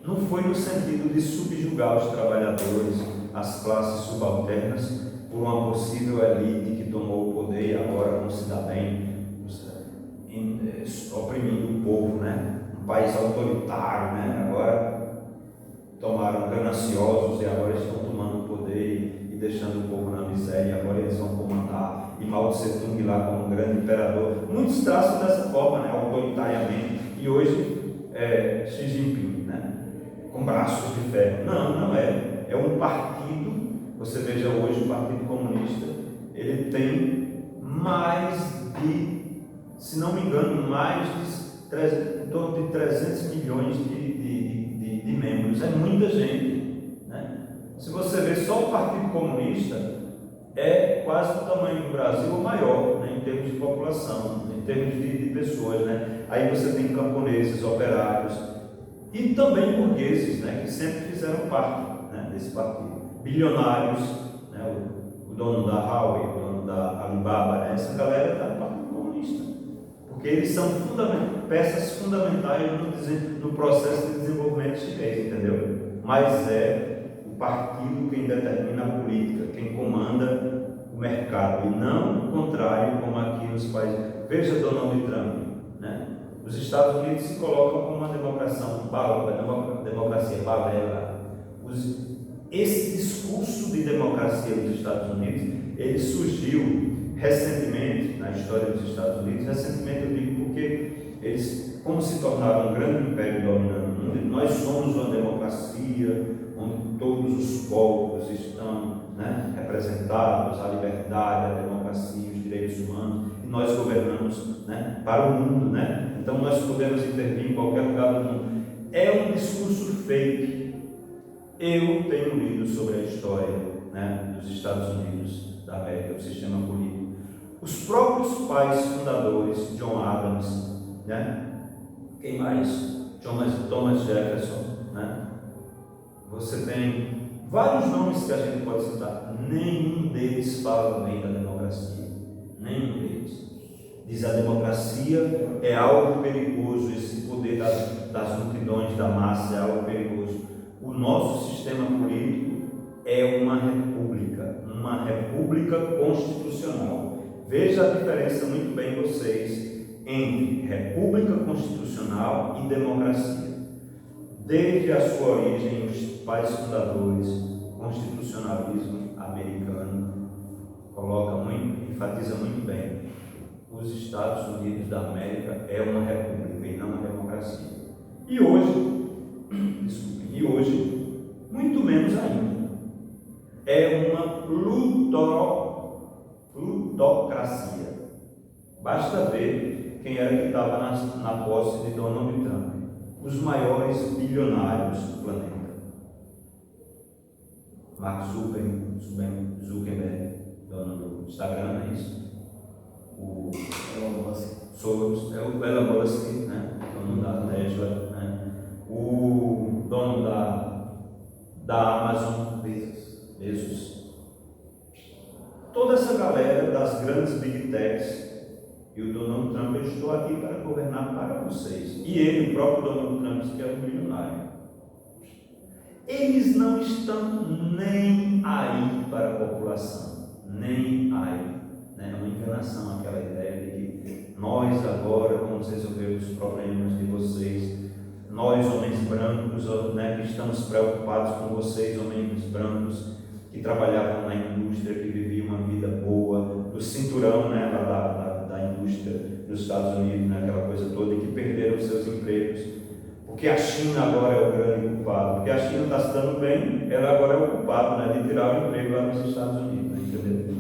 não foi no sentido de subjugar os trabalhadores, as classes subalternas, por uma possível elite que tomou o poder e agora não se dá bem, oprimindo o povo, né? Um país autoritário, né? Agora tomaram gananciosos e agora estão tomando o poder e deixando o povo na miséria, e agora eles vão comandar, e Mao Tse-tung lá como um grande imperador. Muitos traçam dessa forma, né? Autoritariamente, e hoje Xi Jinping, né? Com braços de ferro. Não é. É um partido. Você veja hoje o Partido Comunista, ele tem mais de, se não me engano, em torno de 300 milhões de membros. É muita gente, né? Se você ver só o Partido Comunista, é quase o tamanho do Brasil ou maior, né, em termos de população, em termos de pessoas, né? Aí você tem camponeses, operários e também burgueses, né, que sempre fizeram parte, né, desse partido. Bilionários, né, o dono da Huawei, o dono da Alibaba, né, essa galera está no Partido Comunista, porque eles são peças fundamentais no processo de desenvolvimento chinês, entendeu? Mas é o partido quem determina a política, quem comanda o mercado, e não o contrário, como aqui nos países. Veja Donald Trump, né? Os Estados Unidos se colocam como uma democracia balela. esse discurso de democracia dos Estados Unidos, ele surgiu recentemente, na história dos Estados Unidos, recentemente eu digo porque eles, como se tornaram um grande império dominando o mundo, nós somos uma democracia onde todos os povos estão, né, representados, a liberdade, a democracia, os direitos humanos, e nós governamos, né, para o mundo, né? Então nós podemos intervir em qualquer lugar do mundo. É um discurso fake. Eu tenho lido sobre a história, né, dos Estados Unidos da América, do sistema político. Os próprios pais fundadores, John Adams, né? Quem mais? Thomas Jefferson, né? Você tem vários nomes que a gente pode citar. Nenhum deles fala bem da democracia. Nenhum deles. Diz a democracia é algo perigoso, esse poder das multidões, da massa é algo perigoso. O nosso sistema político é uma república constitucional. Veja a diferença muito bem vocês entre república constitucional e democracia. Desde a sua origem, os pais fundadores, o constitucionalismo americano enfatiza muito bem. Os Estados Unidos da América é uma república e não uma democracia. E hoje, muito menos ainda, é uma plutocracia. Basta ver quem era que estava na posse de Donald Trump. Os maiores bilionários do planeta. Mark Zuckerberg, dono do Instagram, é isso? O Soros, é o Elon Musk, né? Dono da Tesla, né? O dono da Amazon, Bezos. Toda essa galera das grandes Big Techs, e o Donald Trump, eu estou aqui para governar para vocês. E ele, o próprio Donald Trump, que é um milionário. Eles não estão nem aí para a população. Nem aí. É uma enganação aquela ideia de que nós agora vamos resolver os problemas de vocês. Nós, homens brancos, né, que estamos preocupados com vocês, homens brancos, que trabalhavam na indústria, que viviam uma vida boa, do cinturão, né, da indústria nos Estados Unidos, né, aquela coisa toda, e que perderam seus empregos, porque a China agora é o grande culpado, porque a China está se dando bem, ela agora é o culpado, né, de tirar o emprego lá nos Estados Unidos, né, entendeu?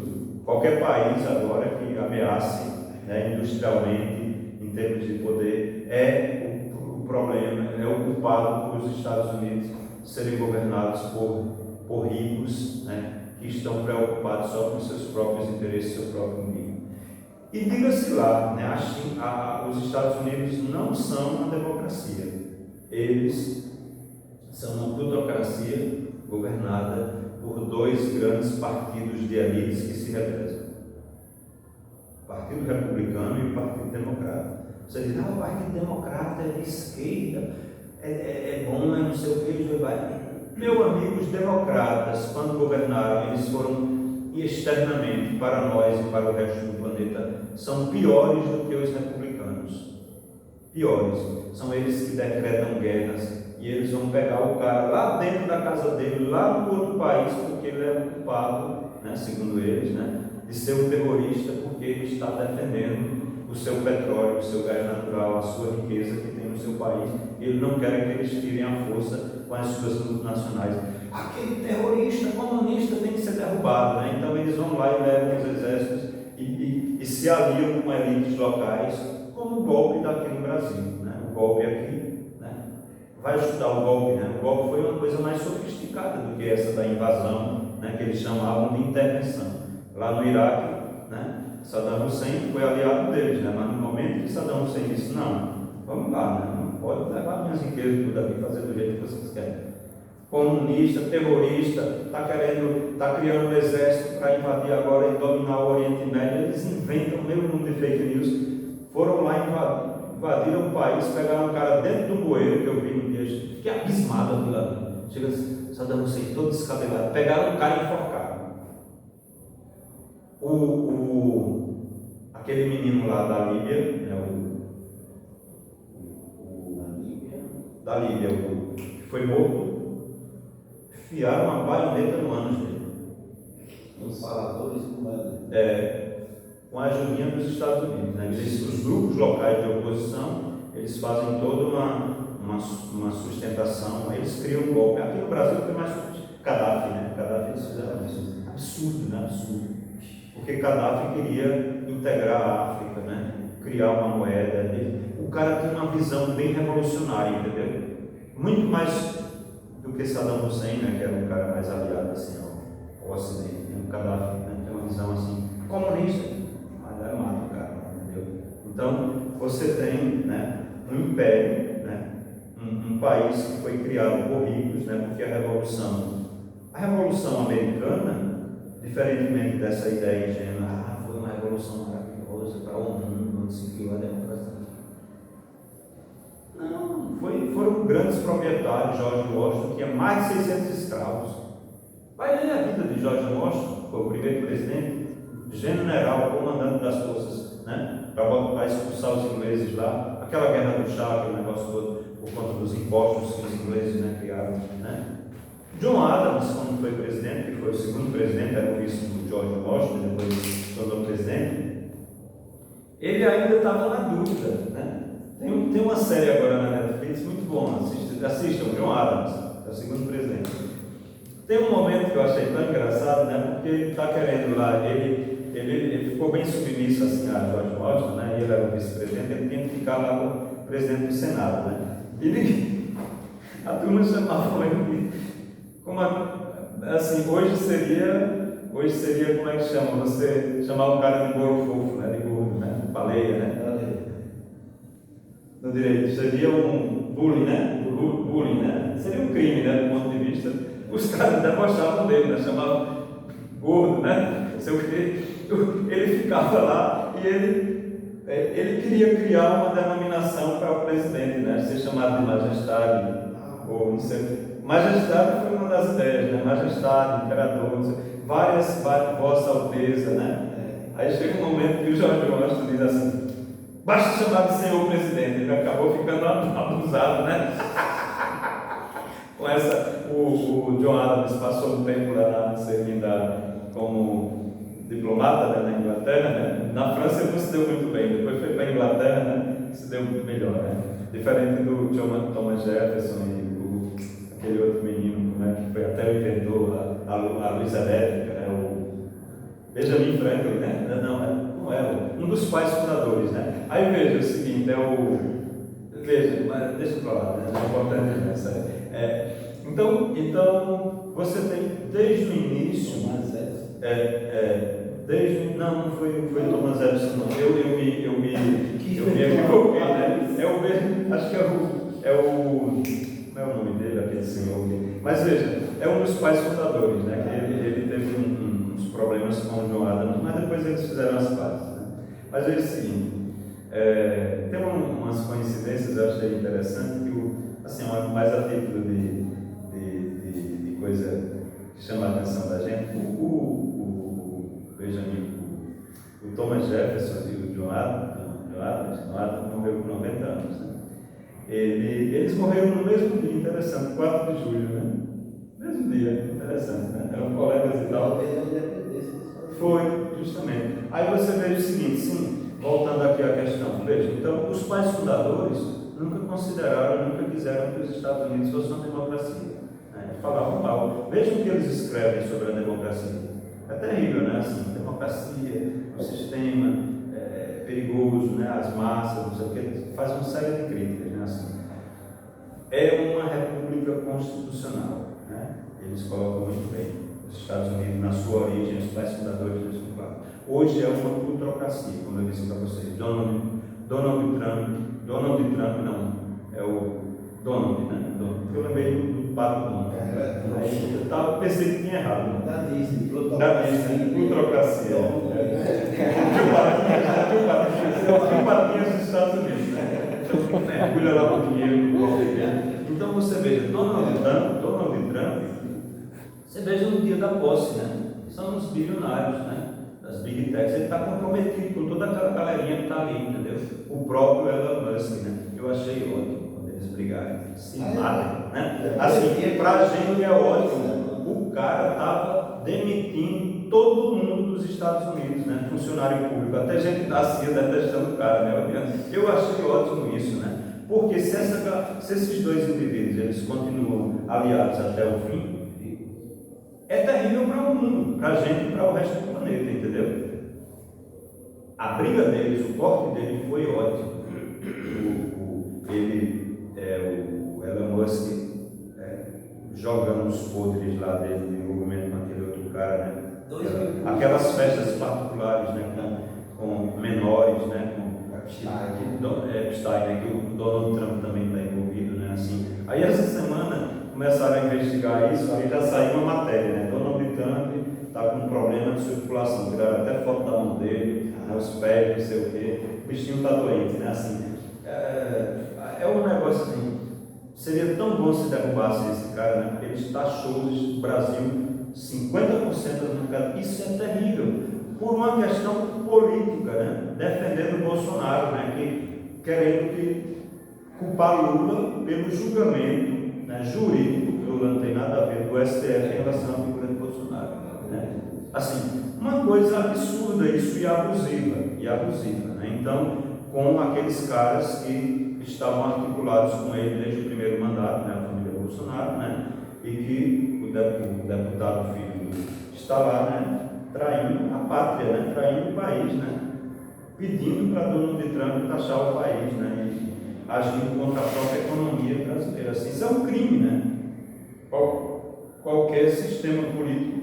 Qualquer país agora que ameace, né, industrialmente, em termos de poder, é o problema, é o culpado por os Estados Unidos serem governados por ricos, né, que estão preocupados só com seus próprios interesses, seu próprio umbigo. E diga-se lá, né, os Estados Unidos não são uma democracia, eles são uma plutocracia governada por dois grandes partidos de elites que se revezam: o Partido Republicano e o Partido Democrata. Você diz, o Partido Democrata é de esquerda, é bom, não sei o que, vai. Meu amigo, os democratas, quando governaram, eles foram externamente para nós e para o resto do planeta, são piores do que os republicanos. Piores. São eles que decretam guerras e eles vão pegar o cara lá dentro da casa dele, lá no outro país, porque ele é culpado, né, segundo eles, né, de ser um terrorista, porque ele está defendendo o seu petróleo, o seu gás natural, a sua riqueza que tem no seu país. Ele não quer que eles tirem a força com as suas multinacionais. Aquele terrorista comunista tem que ser derrubado, né? Então eles vão lá e levam os exércitos e se aliam com elites locais, como o golpe daqui no Brasil, né? O golpe aqui, né? Vai estudar o golpe, né? O golpe foi uma coisa mais sofisticada do que essa da invasão, né? Que eles chamavam de intervenção. Lá no Iraque, né? Saddam Hussein foi aliado deles, né? Mas no momento que Saddam Hussein disse, não, vamos lá, né? Não pode levar minhas riquezas tudo aqui e fazer do jeito que vocês querem. Comunista, terrorista, está criando um exército para invadir agora e dominar o Oriente Médio. Eles inventam meio mundo de fake news. Foram lá, invadiram o país, pegaram o cara dentro do bueiro, que eu vi no dia, fiquei abismado aquilo ali. Chega Saddam Hussein todo descabelado, pegaram o cara e enforcaram. Aquele menino lá da Líbia, né, da Líbia, que foi morto, enfiaram uma baioneta no ânus dele. Os faladores como Com a ajudinha dos Estados Unidos. Né? Os grupos locais de oposição, eles fazem toda uma sustentação, eles criam um golpe. Aqui no Brasil foi mais Gaddafi, né? Gaddafi eles fizeram isso. Absurdo, né? Absurdo. Porque Gaddafi queria integrar a África, né? Criar uma moeda. O cara tinha uma visão bem revolucionária, entendeu? Muito mais do que Saddam Hussein, né? Que era um cara mais aliado assim, ao Ocidente. O Gaddafi, né? Tem uma visão assim, comunista, mas era mato, cara, entendeu? Então, você tem, né, um império, né? Um país que foi criado por ricos, né? Porque a Revolução Americana, diferentemente dessa ideia ingênua, foi uma revolução maravilhosa para o mundo, onde se criou a democracia. Não, foram grandes proprietários. George Washington tinha mais de 600 escravos. Vai ler a vida de George Washington, foi o primeiro presidente, general, comandante das forças, né, para expulsar os ingleses lá, aquela guerra do chá, aquele negócio todo, por conta dos impostos que os ingleses, né, criaram. Né. John Adams, quando foi presidente, que foi o segundo presidente, era o vice do George Washington, depois se tornou presidente, ele ainda estava na dúvida. Né. Tem uma série agora na Netflix muito boa, assistam, John Adams, é o segundo presidente. Tem um momento que eu achei tão engraçado, né, porque ele está querendo lá, ele ficou bem submisso assim a George Washington, né, e ele era o vice-presidente, ele tinha que ficar lá com o presidente do Senado. Né. A turma chamava ele como assim, hoje seria, como é que chama? Você chamar o cara de gordo fofo, né, de gordo, né, baleia, né? No direito, seria um bullying, né? Bullying, né? Seria um crime, né, do ponto de vista. Os caras debochavam dele, né? Chamavam gordo, né? Não sei o quê. Ele ficava lá e ele queria criar uma denominação para o presidente, né? Ser chamado de majestade, ou não sei. Majestade foi uma das ideias, né? Majestade, imperador, várias Vossa Alteza, né? Aí chega um momento que o George Washington diz assim: basta chamar de senhor presidente. Ele acabou ficando abusado, né? Com essa, o John Adams passou um tempo lá servindo como diplomata, né, na Inglaterra, né? Na França ele não se deu muito bem, depois foi para a Inglaterra, né? Se deu muito melhor, né? Diferente do Thomas Jefferson e aquele outro menino, né, que foi até o inventor, a luz elétrica, né? O Benjamin Franklin, né? Não é um dos pais fundadores, né? Aí veja o seguinte, mas deixa eu falar, né? É importante nessa. Então você tem desde o início, não foi Thomas Edison, não. Eu me equivoquei, né? Acho que não é o nome dele, aquele senhor. Mas veja, é um dos pais fundadores, né? Que ele teve uns problemas com o John Adams, mas depois eles fizeram as pazes, né? Mas é o seguinte, tem umas coincidências, eu achei interessante, que assim, mais a título de coisa que chama a atenção da gente, o Thomas Jefferson e o John Adams morreu com 90 anos, né? Eles morreram no mesmo dia, interessante, 4 de julho, né? Mesmo dia, interessante, né? Eram colegas e tal. Foi, justamente. Aí você veja o seguinte, sim, voltando aqui à questão, veja, então, os pais fundadores nunca consideraram, nunca quiseram que os Estados Unidos fossem uma democracia. Né? Falavam mal. Veja o que eles escrevem sobre a democracia. É terrível, né? Assim, democracia, o sistema perigoso, né? As massas, não sei o que, faz uma série de críticas, né? Assim, é uma república constitucional, né? Eles colocam muito bem. Os Estados Unidos, na sua origem, os pais fundadores do Estado. Hoje é uma plutocracia, como eu disse para vocês. Donald Trump não, é o Donald, né? Eu lembrei do Pato Donald. Eu pensei que tinha errado. Né? Da Disney, plutocracia. O patinhas dos Estados Unidos, né? Mergulha lá com dinheiro no golpe, né? Então você veja, Donald Trump, você veja no dia da posse, né? São os bilionários, né? Das Big Techs, ele está comprometido com toda aquela galerinha que está ali, entendeu? O próprio Elon Musk, né? Eu achei ótimo quando eles eles brigarem, se matem, né? Assim, para a gente é ótimo. O cara estava demitindo todo mundo dos Estados Unidos, né? Funcionário público, até gente da CIA detestando o cara, né? Eu achei ótimo isso, né? Porque se esses dois indivíduos eles continuam aliados até o fim, é terrível para o mundo, para a gente e para o resto do planeta, entendeu? A briga deles, o corte dele foi ótimo. O Elon Musk jogando os podres lá dele de envolvimento com aquele outro cara, né? Aquelas festas particulares, né? Com menores, né? Epstein, né? Que o Donald Trump também está envolvido, né? Assim, aí essa semana começaram a investigar isso, aí já saiu uma matéria, né? Donald Trump está com um problema de circulação, tiraram até foto da mão dele, né? Os pés, não sei o quê, o bichinho está doente, né? Assim, é um negócio assim, seria tão bom se derrubasse esse cara, né? Porque ele taxou o Brasil 50% do mercado, isso é terrível. Por uma questão política, né? Defendendo o Bolsonaro, né? Querendo culpar Lula pelo julgamento, né? Jurídico, que Lula não tem nada a ver com o STF em relação à figura de Bolsonaro, né? Assim, uma coisa absurda isso e abusiva, né? Então, com aqueles caras que estavam articulados com ele desde o primeiro mandato, né? A família Bolsonaro, né? E que o deputado Filho está lá, né? Traindo a pátria, né? Traindo o país, né? Pedindo para Donald Trump taxar o país, né? E agindo contra a própria economia brasileira. Assim, isso é um crime, né? Qualquer sistema político,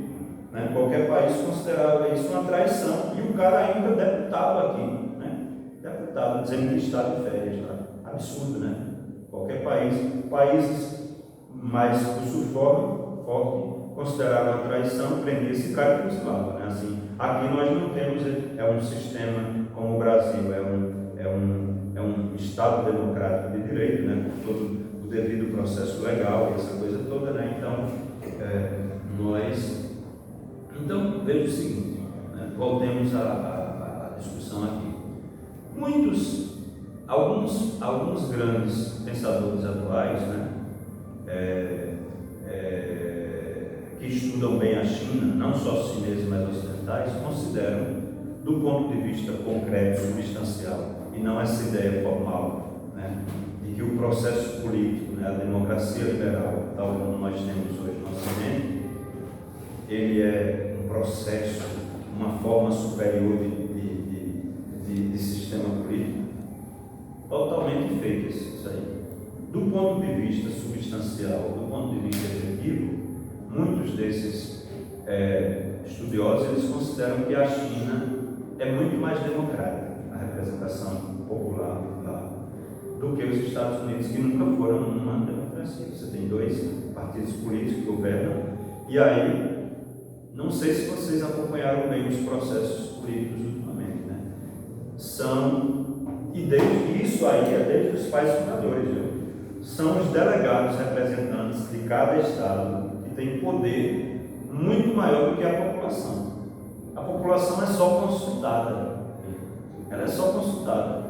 né? Qualquer país considerava isso uma traição. E o cara ainda deputado aqui, né? Deputado dizendo que está de férias lá. Absurdo, né? Qualquer países mais curso forte consideravam a traição, prendia esse cara e fuzilava, né? Assim, aqui nós não temos um sistema como o Brasil, é um Estado democrático de direito, né? Com todo o devido processo legal, essa coisa toda, né? Então veja o seguinte, né? Voltemos à discussão aqui. Alguns grandes pensadores atuais, né? Que estudam bem a China, não só os chineses, mas os ocidentais, consideram, do ponto de vista concreto, substancial, e não essa ideia formal, né, de que o processo político, né, a democracia liberal, tal como nós temos hoje no Ocidente, ele é um processo, uma forma superior de sistema político, totalmente fake isso aí. Do ponto de vista substancial, do ponto de vista efetivo, muitos desses estudiosos eles consideram que a China é muito mais democrática, a representação popular lá, do que os Estados Unidos, que nunca foram uma democracia. Você tem dois partidos políticos que governam, e aí, não sei se vocês acompanharam bem os processos políticos ultimamente, né? E desde isso aí é desde os pais fundadores, viu? São os delegados representantes de cada estado que tem poder muito maior do que a população. A população é só consultada, ela é só consultada.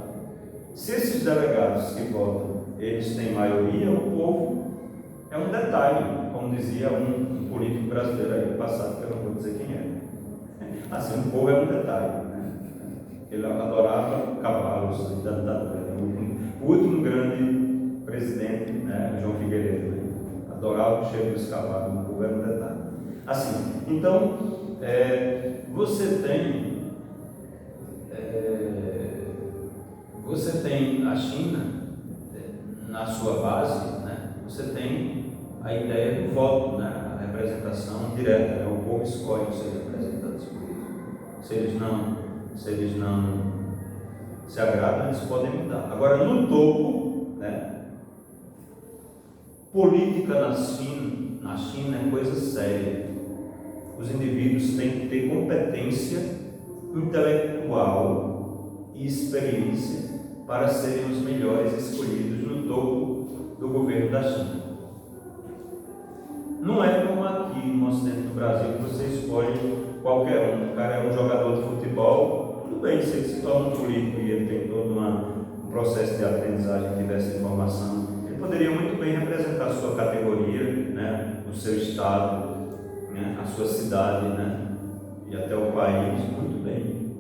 Se esses delegados que votam, eles têm maioria, o povo é um detalhe, como dizia um político brasileiro aí no passado, que eu não vou dizer quem é. Assim, o povo é um detalhe, né? Ele adorava cavalos, o último grande presidente, né, João Figueiredo, né? Adorava o cheiro dos cavalos, o povo era um detalhe. Assim, então, você tem a China na sua base, né? Você tem a ideia do voto, né? A representação direta, né? O povo escolhe os seus representantes políticos. Se eles não se agradam, eles podem mudar. Agora, no topo, né? Política na China é coisa séria. Os indivíduos têm que ter competência intelectual e experiência para serem os melhores escolhidos no topo do governo da China. Não é como aqui no Ocidente do Brasil, que você escolhe qualquer um. O cara é um jogador de futebol, tudo bem, se ele se torna um político e ele tem todo um processo de aprendizagem, de essa informação, ele poderia muito bem representar a sua categoria, né, o seu estado, né, a sua cidade, né, e até o país, muito bem.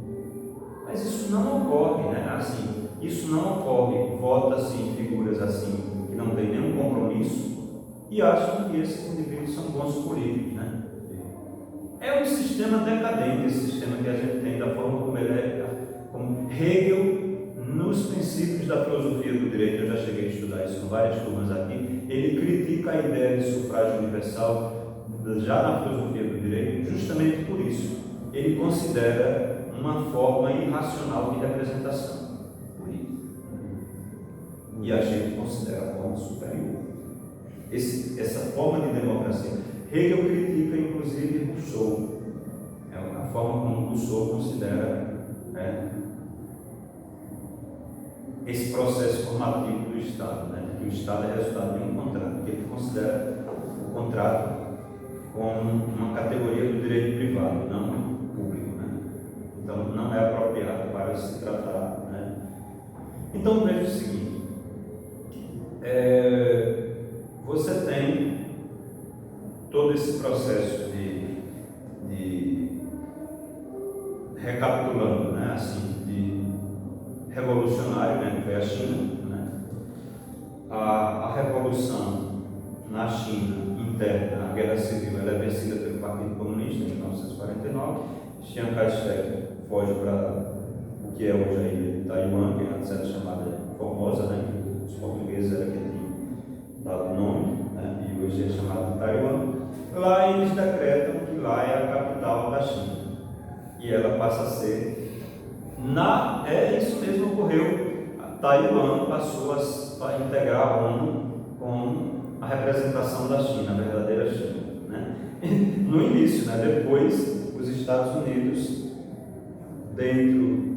Mas isso não ocorre, né? Assim, isso não ocorre. Vota-se em figuras assim que não têm nenhum compromisso e acham que esses indivíduos são bons políticos, né? É um sistema decadente, esse sistema que a gente tem, da forma como ele é, como Hegel, nos princípios da filosofia do direito. Eu já cheguei a estudar isso com várias turmas aqui. Ele critica a ideia de sufrágio universal já na filosofia do direito, justamente por isso. Ele considera uma forma irracional de representação política. E a gente considera a forma superior. Essa forma de democracia. Hegel critica, inclusive, Rousseau. É a forma como Rousseau considera esse processo formativo do Estado, né? Que o Estado é resultado de um contrato, que ele considera o contrato como uma categoria do direito privado, não público, né? Então não é apropriado para se tratar, né? Então veja o seguinte, você tem todo esse processo de recapitulando, né, assim, de revolucionário, né, que foi a China, né? A revolução na China interna, a guerra civil, ela é vencida pelo Partido Comunista em 1949. Chiang Kai-shek foge para o que é hoje a ilha de Taiwan, que antes era chamada Formosa, né? Os portugueses eram que tinham dado o nome, né? E hoje é chamado de Taiwan. Lá eles decretam que lá é a capital da China e ela passa a ser isso mesmo ocorreu. Taiwan passou a integrar a ONU com a representação da China, a verdadeira China, né? No início, né? Depois os Estados Unidos, dentro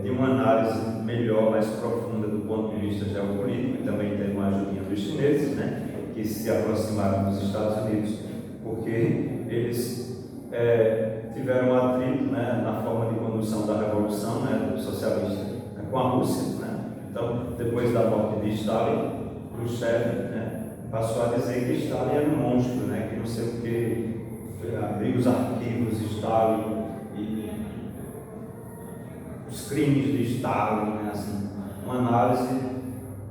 de uma análise melhor, mais profunda do ponto de vista geopolítico, e também teve uma ajudinha dos chineses, né? Que se aproximaram dos Estados Unidos, porque eles tiveram um atrito, né, na forma de condução da revolução, né, socialista, né, com a Rússia, né? Então, depois da morte de Stalin, Khrushchev, né, passou a dizer que Stalin era um monstro, né, que não sei o que, abriu os arquivos de Stalin e os crimes de Stalin, né, assim, uma análise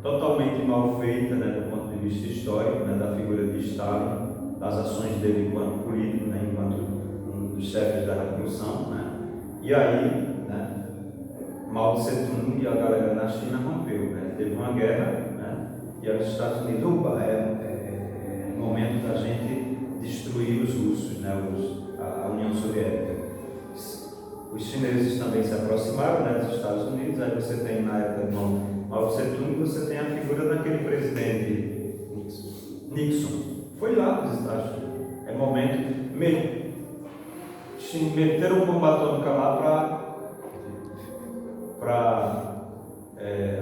totalmente mal feita, né, do ponto de vista histórico, né, da figura de Stalin, das ações dele enquanto político, né, enquanto um dos chefes da revolução, né? E aí, né, Mao Tse-tung e a galera na China rompeu, né? Teve uma guerra, né? E os Estados Unidos, é momento da gente destruir os russos, né? A União Soviética. Os chineses também se aproximaram, né, dos Estados Unidos. Aí você tem, na época de Mao Tse-tung, você tem a figura daquele presidente Nixon. Foi lá nos Estados Unidos. É momento meter um bomba atômica lá para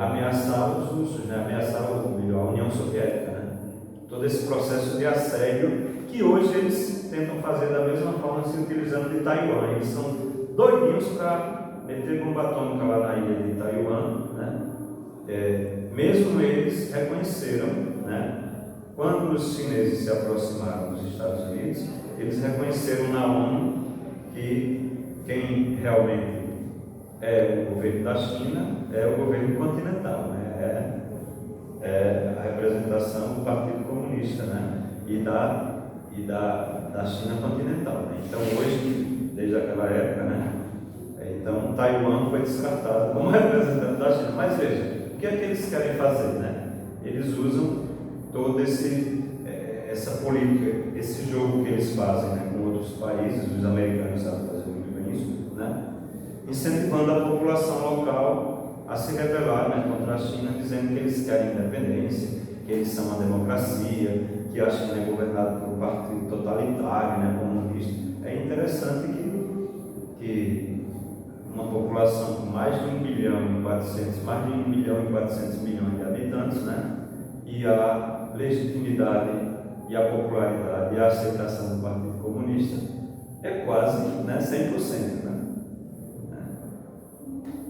ameaçar os russos, né? Ameaçar a União Soviética, né? Todo esse processo de assédio que hoje eles tentam fazer da mesma forma, se utilizando de Taiwan. Eles são doidinhos para meter bomba atômica lá na ilha de Taiwan, né? Mesmo eles reconheceram, né? Quando os chineses se aproximaram dos Estados Unidos, eles reconheceram na ONU que quem realmente é o governo da China é o governo continental, né? É a representação do Partido Comunista, né? E da China continental, né? Então hoje, desde aquela época, né? Então Taiwan foi descartado como representante da China. Mas veja, o que é que eles querem fazer, né? Eles usam toda essa política, esse jogo que eles fazem, né, com outros países. Os americanos sabem fazer muito bem isso, né, incentivando a população local a se rebelar, né, contra a China, dizendo que eles querem independência, que eles são uma democracia, que a China é governada por um partido totalitário, né, comunista. É interessante que uma população com mais de 1 bilhão e 400, mais de 1 bilhão e 400 milhões de habitantes, né, e a legitimidade e a popularidade e a aceitação do Partido Comunista é quase, né, 100%. Né?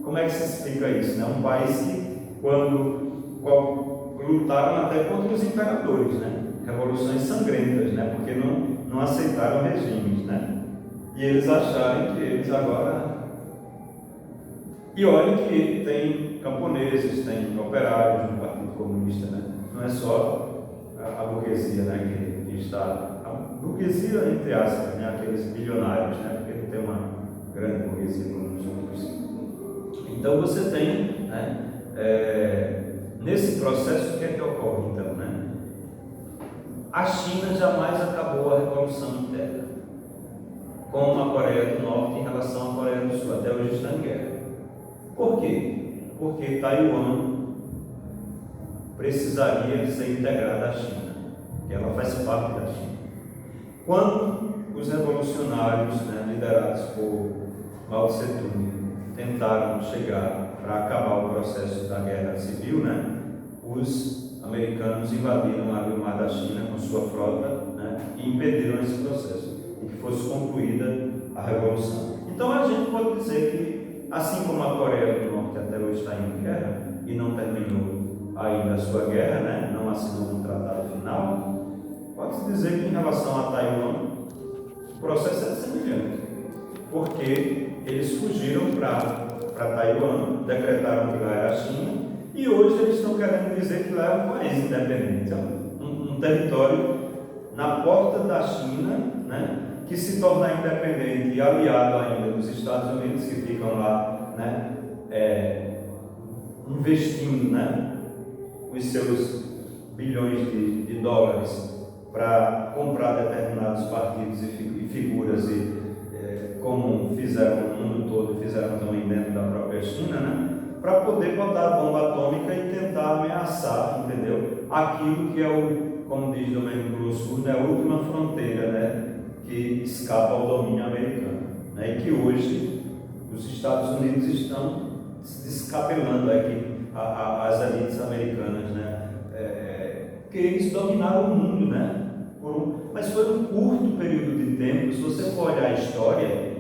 Como é que se explica isso? Né? Um país que, quando lutaram até contra os imperadores, né? Revoluções sangrentas, né? Porque não aceitaram regimes, né? E eles acharam que eles agora... E olha que tem camponeses, tem operários no Partido Comunista, né? Não é só a burguesia, né, que está... A burguesia, entre aspas, né? Aqueles bilionários, né? Porque não tem uma grande burguesia como nos outros. Então você tem, né, nesse processo, o que é que ocorre então, né? A China jamais acabou a revolução interna, como a Coreia do Norte em relação à Coreia do Sul, até hoje está em guerra. Por quê? Porque Taiwan precisaria ser integrada à China, que ela faz parte da China. Quando os revolucionários, né, liderados por Mao Tse-tung, tentaram chegar para acabar o processo da guerra civil, né, os americanos invadiram ali o mar da China com sua frota, né, e impediram esse processo, e que fosse concluída a revolução. Então a gente pode dizer que, assim como a Coreia do Norte até hoje está em guerra e não terminou ainda a sua guerra, né, não assinou um tratado final, pode-se dizer que em relação a Taiwan o processo é semelhante, porque eles fugiram para Taiwan, decretaram que lá era a China, e hoje eles estão querendo dizer que lá é um país independente, um território na porta da China, né, que se torna independente e aliado ainda dos Estados Unidos, que ficam lá, né, investindo, né, os seus bilhões de dólares para comprar determinados partidos e figuras, como fizeram no mundo todo, fizeram também dentro da própria China, né, para poder botar a bomba atômica e tentar ameaçar, entendeu? Aquilo que é como diz Domênico Grosso, a última fronteira, né, que escapa ao domínio americano, né, e que hoje os Estados Unidos estão se descabelando aqui, as elites americanas, né, porque eles dominaram o mundo, né, mas foi um curto período de tempo. Se você for olhar a história,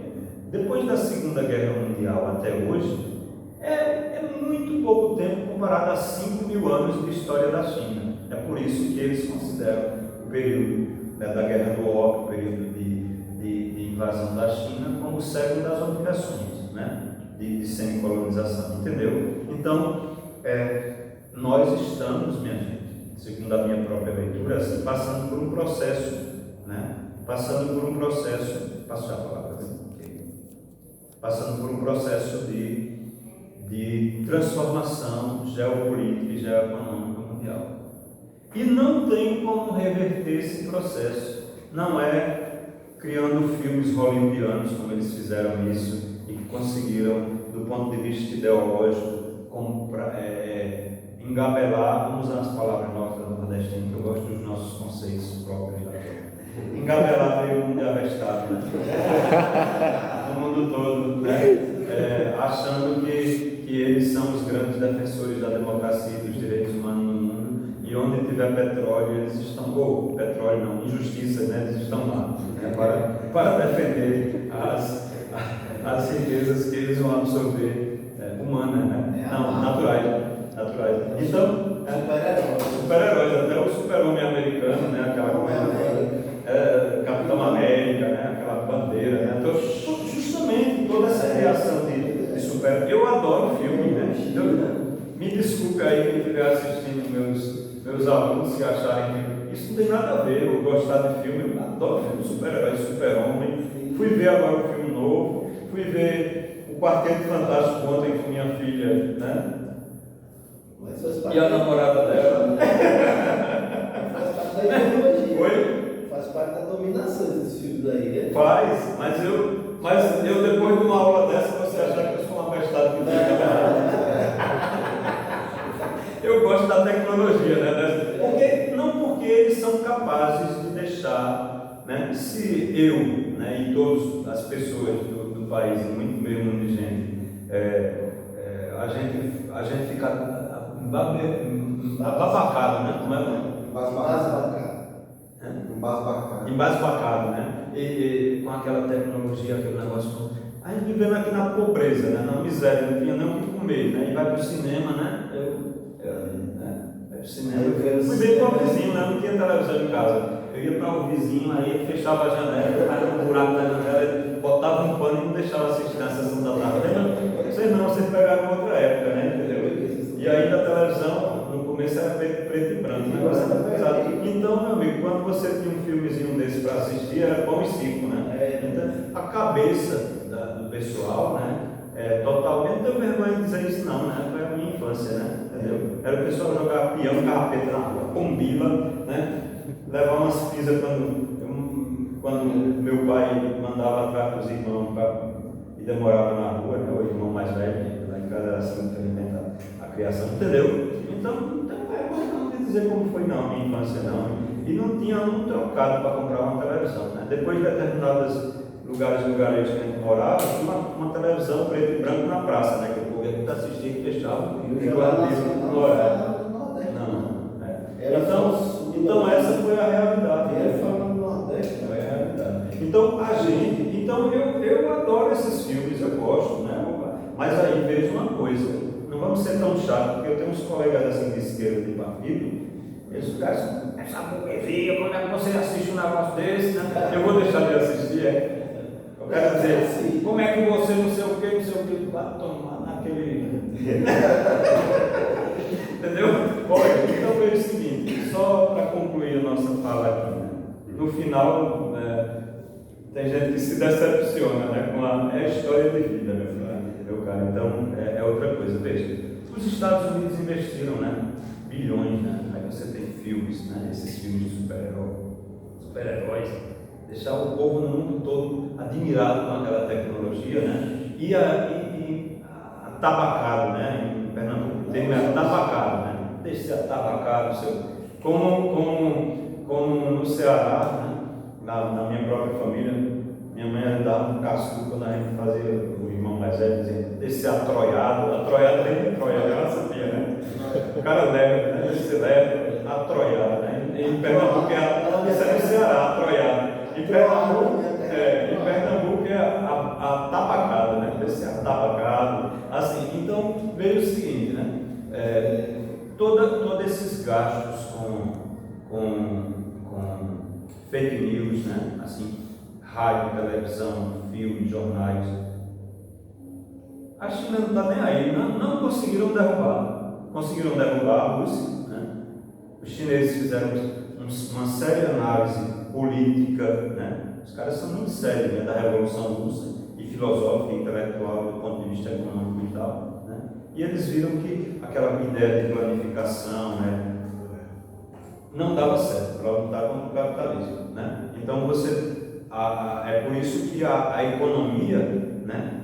depois da Segunda Guerra Mundial até hoje, é muito pouco tempo comparado a 5.000 anos de história da China. É por isso que eles consideram o período, né, da Guerra do Ópio, o período de invasão da China, como o século das obrigações, né, de semicolonização, entendeu? Então, nós estamos, minha gente, segundo a minha própria leitura, assim, passando por um processo, né, passando por um processo de transformação geopolítica e geoeconômica mundial. E não tem como reverter esse processo. Não é criando filmes hollywoodianos, como eles fizeram isso, e que conseguiram, do ponto de vista ideológico, engabelar, vamos usar as palavras nossas nordestinas, que eu gosto dos nossos conceitos próprios. Engabelar meio mundo avestado, né? No mundo todo, né? Achando que eles são os grandes defensores da democracia e dos direitos humanos no mundo, e onde tiver petróleo, eles estão, petróleo não, injustiça, né? Eles estão lá, né? para defender as riquezas que eles vão absorver, humanas, né? Não, naturais. Então, super-heróis, até o super-homem americano, né? Aquela coisa, Capitão América, né? Aquela bandeira, né? Então, justamente toda essa reação de super-herói. Eu adoro filme, né? Me desculpe aí quem estiver assistindo, meus alunos, se acharem que isso não tem nada a ver, eu gostar de filme, eu adoro filme, super-herói, super-homem. Fui ver agora um filme novo, fui ver o Quarteto Fantástico ontem com minha filha, né? E a namorada dela. Faz parte da ideologia. Oi? Faz parte da dominação desses filmes aí, né? Faz, mas eu depois de uma aula dessa, você achar que eu sou uma abestado que eu gosto da tecnologia, né? Porque eles são capazes de deixar, né? Se eu, né, e todas as pessoas do país, muito meio mundo de gente, a gente fica ababacado, né? Como é? Embasbacado, né? E com aquela tecnologia, aquele negócio. A gente vivendo aqui na pobreza, né? Na miséria, não tinha nem o que comer, né? E vai para o cinema, né? cinema. Fui bem para o vizinho, né? Não tinha televisão em casa. Eu ia para o vizinho, aí ele fechava a janela, fazia um buraco na janela, botava um pano e não deixava assistir na sessão da tarde. Vocês pegaram outra época, né? Entendeu? E ainda a televisão, no começo era preto e branco, o negócio era pesado. Então, meu amigo, quando você tinha um filmezinho desse para assistir, era pão e circo, né? Então, a cabeça do pessoal, né? Totalmente, não tenho vergonha de dizer isso não, né? Foi a minha infância, né? Entendeu? Era o pessoal jogar peão, carrapeta na rua, pombila, né? Levar umas pizzas quando meu pai mandava atrás dos irmãos e demorava na rua, né? O irmão mais velho, lá em casa era assim que alimenta a criação, entendeu? Então, não tenho vergonha não de dizer como foi não, minha infância não. E não tinha um trocado para comprar uma televisão, né? Depois de determinados lugares lugarejos que a gente morava, tinha uma televisão preto e branco na praça, né? Que o povo ia assistir e fechava e guardava no horário. Então essa foi a realidade. Foi a realidade. Então eu adoro esses filmes, eu gosto, né? Mas aí veja uma coisa, não vamos ser tão chatos, porque eu tenho uns colegas assim de esquerda de partido, eles ficam assim, essa burguesia, quando é que você assiste um negócio desse, né? Eu vou deixar de assistir, Eu quero dizer, como é que você não sei o que, vai tomar naquele. Entendeu? Olha, então veja o seguinte, só para concluir a nossa fala aqui, né? No final, tem gente que se decepciona, né? Com a história de vida, meu cara. Então, é outra coisa. Veja, os Estados Unidos investiram, né? Bilhões, né? Aí você tem filmes, né? Esses filmes de super-heróis. Deixar o povo no mundo todo admirado com aquela tecnologia, né? E atabacado, né? Em Pernambuco tem atabacado, né? Deixa ser atabacado, como no Ceará, né? Na minha própria família, minha mãe ajudava um cascudo quando a gente fazia, o irmão mais velho dizia, deixa ser atroiado vem de Troia, ela sabia, né? O cara leva, né? Deixa ser leve, atroiado, né? Em Pernambuco isso é no Ceará, atroiado. Em Pernambuco é a tabacada, né? Esse atabacado. Assim, então, veja o seguinte, né? Todos esses gastos com fake news, né? Assim, rádio, televisão, filmes, jornais. A China não está nem aí, não conseguiram derrubar. Conseguiram derrubar a Rússia, né? Os chineses fizeram uma séria análise política, né? Os caras são muito sérios, né? Da Revolução Russa e filosófica e intelectual do ponto de vista econômico e tal, né? E eles viram que aquela ideia de planificação, né? Não dava certo para lutar contra o capitalismo, né? Então é por isso que a economia, né?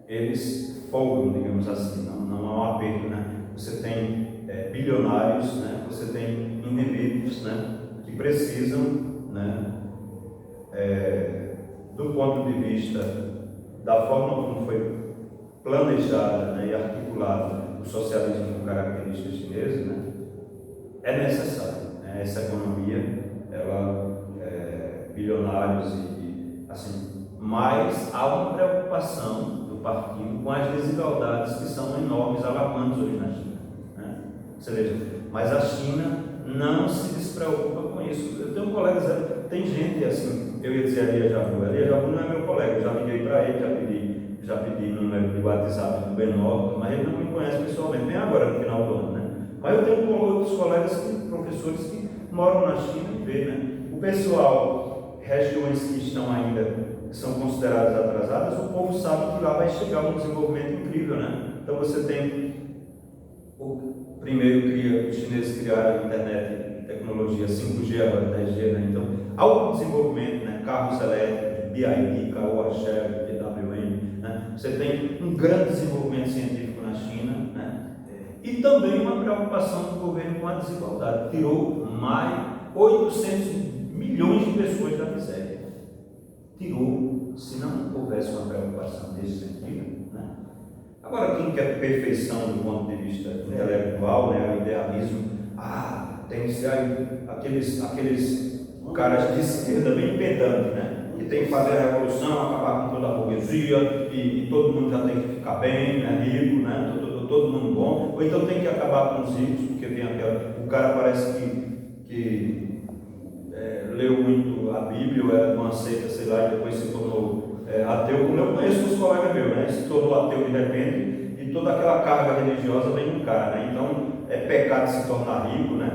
Eles folgam, digamos assim, não há um aperto, né? Você tem bilionários, né? Você tem indivíduos, né? Que precisam, né? Do ponto de vista da forma como foi planejada, né? E articulada o socialismo com características chinesas, né? É necessário, né? Essa economia, bilionários e assim, mas há uma preocupação do partido com as desigualdades que são enormes, alarmantes hoje na China, né? Você veja, mas a China não se despreocupa com isso. Eu tenho colegas, tem gente assim, eu ia dizer Elia Jabu não é meu colega, eu já liguei para ele, já pedi número de WhatsApp do Benó, mas ele não me conhece pessoalmente, nem agora no final do ano, né? Mas eu tenho outros colegas, professores que moram na China e vê, né? O pessoal, regiões que estão ainda, que são consideradas atrasadas, o povo sabe que lá vai chegar um desenvolvimento incrível, né? Então você tem os chineses criaram a internet, tecnologia 5G, agora 10G, né? Então, há um desenvolvimento, né? Carros elétricos, BID, Caoa, Shell, PWM, né? Você tem um grande desenvolvimento científico na China, né? E também uma preocupação do governo com a desigualdade. Tirou mais 800 milhões de pessoas da miséria. Tirou, se não houvesse uma preocupação nesse sentido, né? Agora, quem quer perfeição do ponto de vista intelectual, né, o idealismo, tem que ser aqueles caras de esquerda bem pedantes, né, que tem que fazer a revolução, acabar com toda a burguesia e todo mundo já tem que ficar bem, né, rico, né, todo mundo bom. ou então tem que acabar com os ricos, porque tem o cara parece que leu muito a Bíblia, ou era de uma seita, sei lá, e depois se tornou ateu, como eu conheço os colegas meus, né? Se tornou ateu de repente, e toda aquela carga religiosa vem no cara, né? Então é pecado se tornar rico, né?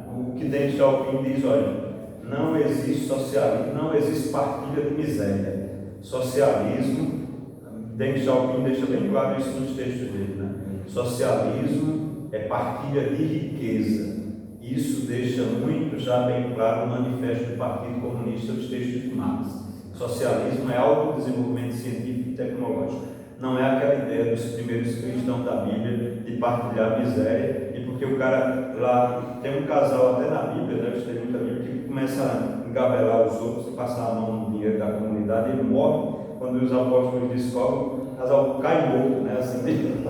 O que Deng Xiaoping diz, olha, não existe socialismo, não existe partilha de miséria. Socialismo, Deng Xiaoping deixa bem claro isso nos textos dele, né? Socialismo é partilha de riqueza. Isso deixa muito já bem claro no manifesto do Partido Comunista dos textos de Marx. Socialismo é autodesenvolvimento científico e tecnológico. Não é aquela ideia dos primeiros cristãos da Bíblia de partilhar a miséria, e porque o cara lá tem um casal até na Bíblia, deve ter muita Bíblia, que começa a engabelar os outros, passar a mão no dinheiro da comunidade, e ele morre. Quando os apóstolos descobrem, o casal cai morto, né? Assim,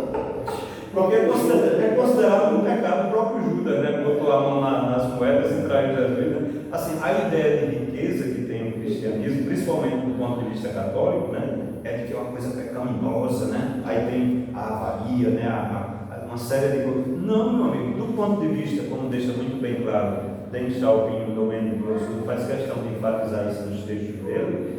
porque é considerado um pecado. O próprio Judas, né? Botou a mão nas moedas e traiu Jesus. Né? Assim, a ideia de riqueza que tem o cristianismo, principalmente do ponto de vista católico, né? É de que é uma coisa pecaminosa, né? Aí tem a avaria, né? Uma série de coisas. Não, meu amigo, do ponto de vista, como deixa muito bem claro Deng Xiaoping, o Domênico Grosso, faz questão de enfatizar isso nos textos dele.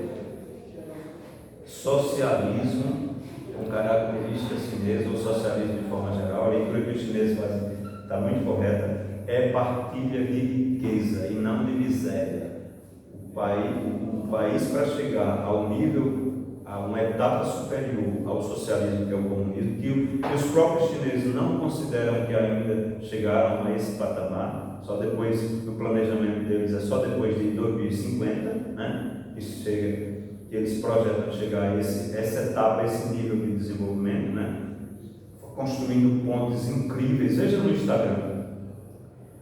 Socialismo, com característica chinesa, ou socialismo de forma geral, a leitura que os chineses fazem está muito correta, é partilha de riqueza e não de miséria. O país para chegar ao nível, a uma etapa superior ao socialismo, que é o comunismo, que os próprios chineses não consideram que ainda chegaram a esse patamar, só depois do planejamento deles, é só depois de 2050, né? Isso chega. Que eles projetam chegar a essa etapa, a esse nível de desenvolvimento, né? Construindo pontes incríveis. Veja no Instagram,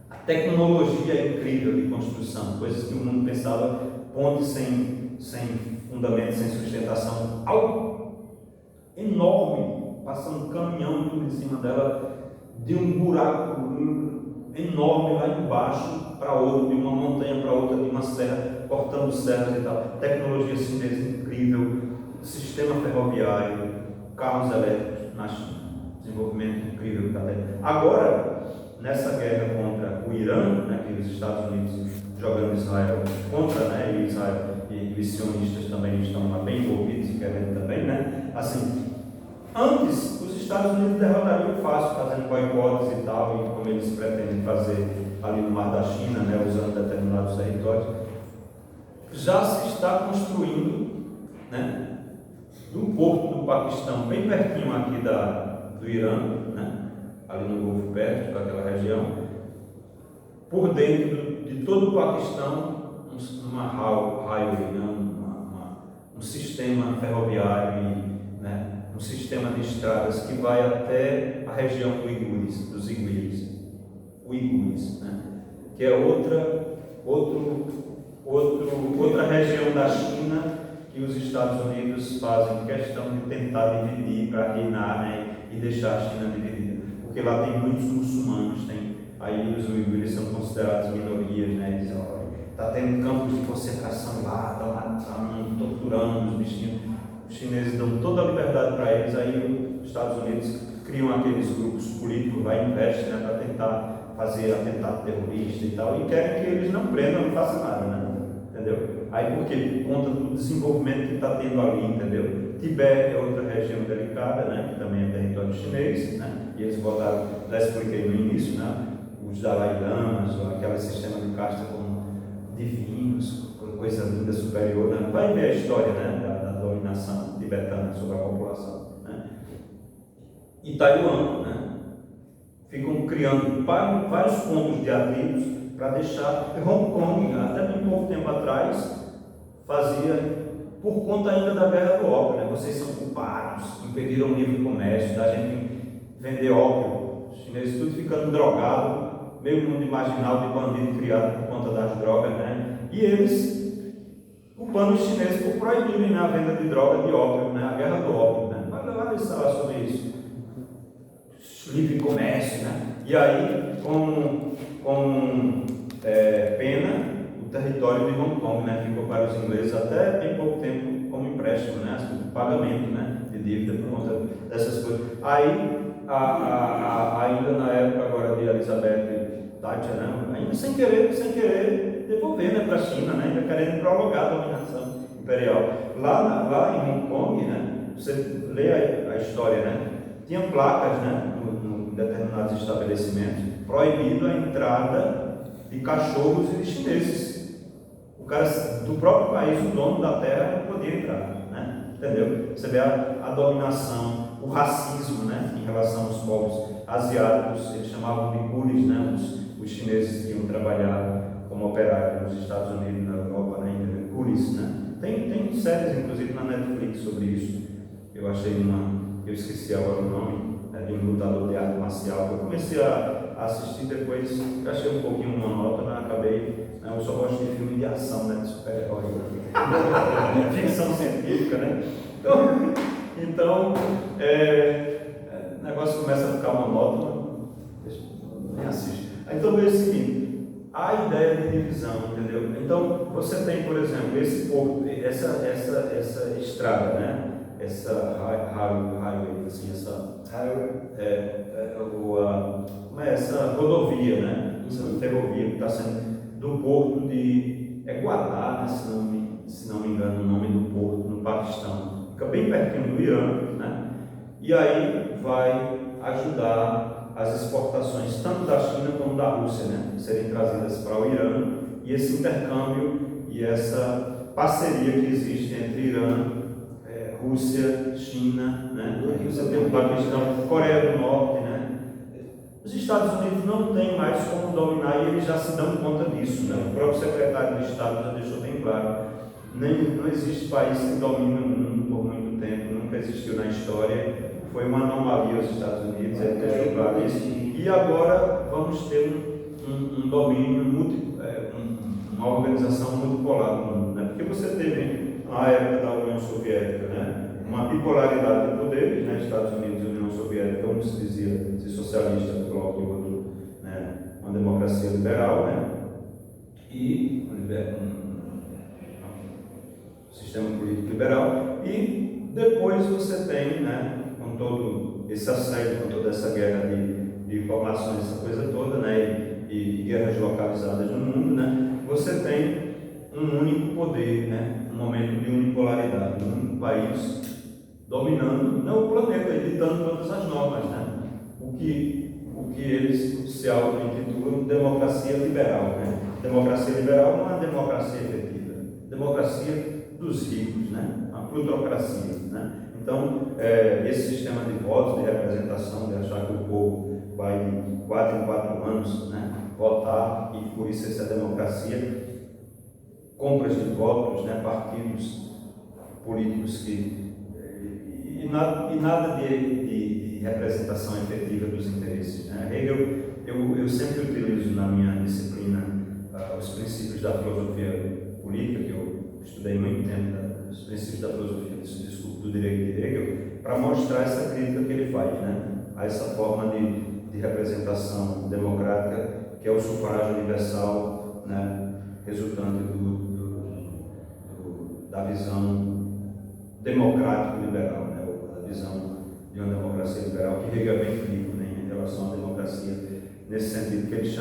a tecnologia é incrível de construção, coisas que o mundo pensava, pontes sem fundamento, sem sustentação, algo enorme, passando um caminhão por cima dela, de um buraco enorme lá embaixo para outro, de uma montanha para outra, de uma serra, cortando serras e tal. Tecnologia chinesa incrível, sistema ferroviário, carros elétricos na China, desenvolvimento incrível que está tendo. Agora, nessa guerra contra o Irã, né, que os Estados Unidos jogando Israel contra, né, e Israel e os sionistas também estão lá bem envolvidos e querendo também, né, assim, antes os Estados Unidos derrotariam fácil, fazendo boicotes e tal, e como eles pretendem fazer ali no Mar da China, né, usando determinados territórios. Já se está construindo, né, um porto do Paquistão, bem pertinho aqui do Irã, né, ali no Golfo Pérsico, aquela região, por dentro de todo o Paquistão, uma highway, né, um sistema ferroviário, né, um sistema de estradas que vai até a região dos uigures, né, que é outra região da China que os Estados Unidos fazem questão de tentar dividir para reinar, né, e deixar a China dividida, porque lá tem muitos muçulmanos, aí os uigures são considerados minorias, né, dizem, está tendo campos de concentração lá, estão matando, torturando os bichinhos. Os chineses dão toda a liberdade para eles, aí os Estados Unidos criam aqueles grupos políticos lá e investem, né, para tentar fazer atentado terrorista e tal, e querem que eles não prendam, não façam nada, né? Entendeu? Aí por quê? Por conta do desenvolvimento que está tendo ali, entendeu? Tibete é outra região delicada, né, que também é território chinês, né, e eles botaram, já expliquei no início, né, os Dalai Lamas, ou aquele sistema de casta como divinos, coisa linda, superior, né? Vai ver a história, né, da dominação tibetana sobre a população, né? E Taiwan, né? Ficam criando vários pontos de atritos para deixar. Hong Kong, até bem pouco tempo atrás, fazia, por conta ainda da guerra do ópio, né? Vocês são culpados, impediram o livre comércio, da gente vender ópio, os chineses tudo ficando drogado, meio mundo marginal de bandido criado por conta das drogas, né? E eles culpando os chineses por proibirem, né, a venda de droga, de ópio, né? A guerra do ópio, né? Vai levar a falar sobre isso. Livre comércio, né? E aí, com pena, o território de Hong Kong, né, ficou para os ingleses até bem pouco tempo como empréstimo, né? Pagamento, né? De dívida por conta dessas coisas. Aí, ainda na época agora de Elizabeth Thatcher, né? Ainda sem querer devolver, né, para a China, né? Ainda querendo prolongar a dominação imperial. Lá em Hong Kong, né? Você lê a história, né? Tinha placas, né? Em determinados estabelecimentos, proibido a entrada de cachorros e de chineses. O cara do próprio país, o dono da terra, não podia entrar, né? Entendeu? Você vê a dominação, o racismo, né? Em relação aos povos asiáticos, eles chamavam de coolies, né? Os chineses que iam trabalhar como operários nos Estados Unidos, na Europa, na Índia, coolies, né? Tem séries, inclusive, na Netflix sobre isso. Eu eu esqueci agora o nome, de um lutador de arte marcial. Eu comecei a assistir depois, achei um pouquinho monótono, acabei. Eu só gosto de filme de ação, né? De super-herói. Ficção científica, né? Então, o negócio começa a ficar monótono, nem assisto. Então, veja o seguinte: a ideia de divisão, entendeu? Então, você tem, por exemplo, esse porto, essa estrada, né? Essa highway, assim, essa rodovia, né? Essa ferrovia que está sendo do porto de Guadar, né? Se não me engano, o nome do porto no Paquistão, fica bem pertinho do Irã, né? E aí vai ajudar as exportações tanto da China como da Rússia, né? Serem trazidas para o Irã, e esse intercâmbio e essa parceria que existe entre Irã, Rússia, China, né? Aqui você tem o Paquistão, Coreia do Norte, né? Os Estados Unidos não têm mais como dominar e eles já se dão conta disso, né? O próprio secretário de Estado já deixou bem claro. Não existe país que domine o mundo por muito tempo, nunca existiu na história. Foi uma anomalia os Estados Unidos, ele deixou claro isso. E agora vamos ter um domínio, uma organização multipolar no mundo, né? Porque você teve, na época da União Soviética, né, uma bipolaridade de poderes, né, Estados Unidos e União Soviética, um se dizia ser socialista do bloco e o outro, né, uma democracia liberal, né, e um sistema político liberal. E depois você tem, né, com todo esse assédio, com toda essa guerra de informações, essa coisa toda, né, e guerras localizadas no mundo, né, você tem um único poder, né? Um momento de unipolaridade, um único país dominando, não o planeta, editando todas as normas, né? O que eles se auto-intitulam democracia liberal, né? Democracia liberal não é uma democracia efetiva, democracia dos ricos, né? Uma plutocracia, né? Então, esse sistema de votos, de representação, de achar que o povo vai de 4 em 4 anos, né, votar, e por isso essa democracia, compras de votos, né, partidos políticos e nada de representação efetiva dos interesses, né? Eu sempre utilizo na minha disciplina os princípios da filosofia política, que eu estudei muito tempo, os princípios da filosofia do direito de Hegel, para mostrar essa crítica que ele faz, né, a essa forma de representação democrática, que é o sufrágio universal, né, resultante da visão democrático-liberal, né, ou da visão de uma democracia liberal, que Hegel é bem crítico, né, em relação à democracia, nesse sentido que ele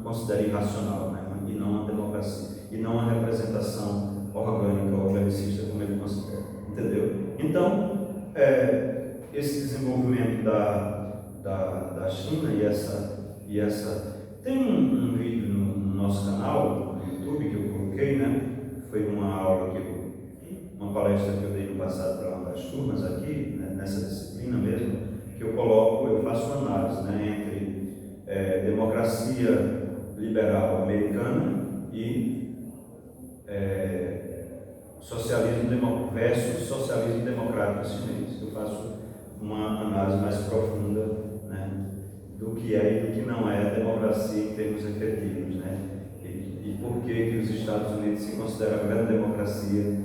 considera irracional, né, e não a democracia, e não a representação orgânica, organicista, como ele considera, entendeu? Então, esse desenvolvimento da China e essa tem um vídeo no nosso canal, no YouTube, que eu coloquei, né? Foi uma aula uma palestra que eu dei no passado para uma das turmas aqui, né, nessa disciplina mesmo, que eu faço uma análise, né, entre democracia liberal americana e socialismo versus socialismo democrático chinês. Eu faço uma análise mais profunda, né, do que é e do que não é a democracia em termos efetivos, né, e por que os Estados Unidos se consideram grande democracia,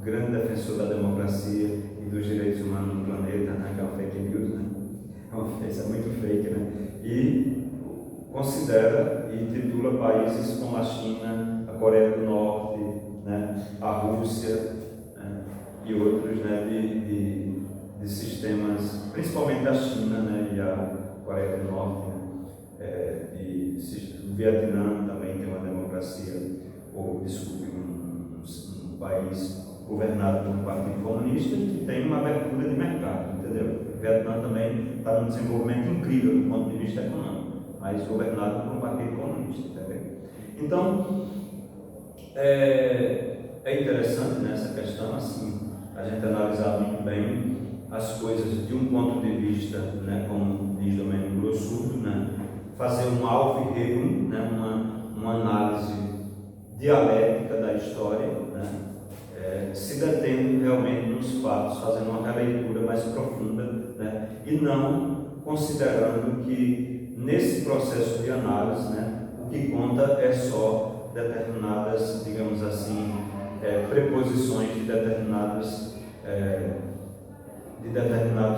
grande defensor da democracia e dos direitos humanos no planeta, né, que é uma fake news, né, isso é muito fake, né, e considera e titula países como a China, a Coreia do Norte, né, a Rússia, né, e outros, né, de sistemas, principalmente da China, né, e a Coreia do Norte, né, o Vietnã também tem uma democracia, ou desculpe, um país governado por um partido comunista que tem uma abertura de mercado, entendeu? O Vietnã também está num desenvolvimento incrível do ponto de vista econômico, mas governado por um partido comunista, entendeu? Então, é interessante nessa questão, assim, a gente analisar muito bem as coisas de um ponto de vista, né, como diz Domênico Grossurdo, né, fazer um Aufhebung, né, uma análise dialética da história, né, se detendo realmente nos fatos, fazendo uma releitura mais profunda, né, e não considerando que nesse processo de análise, né, o que conta é só determinadas, digamos assim, preposições de determinados,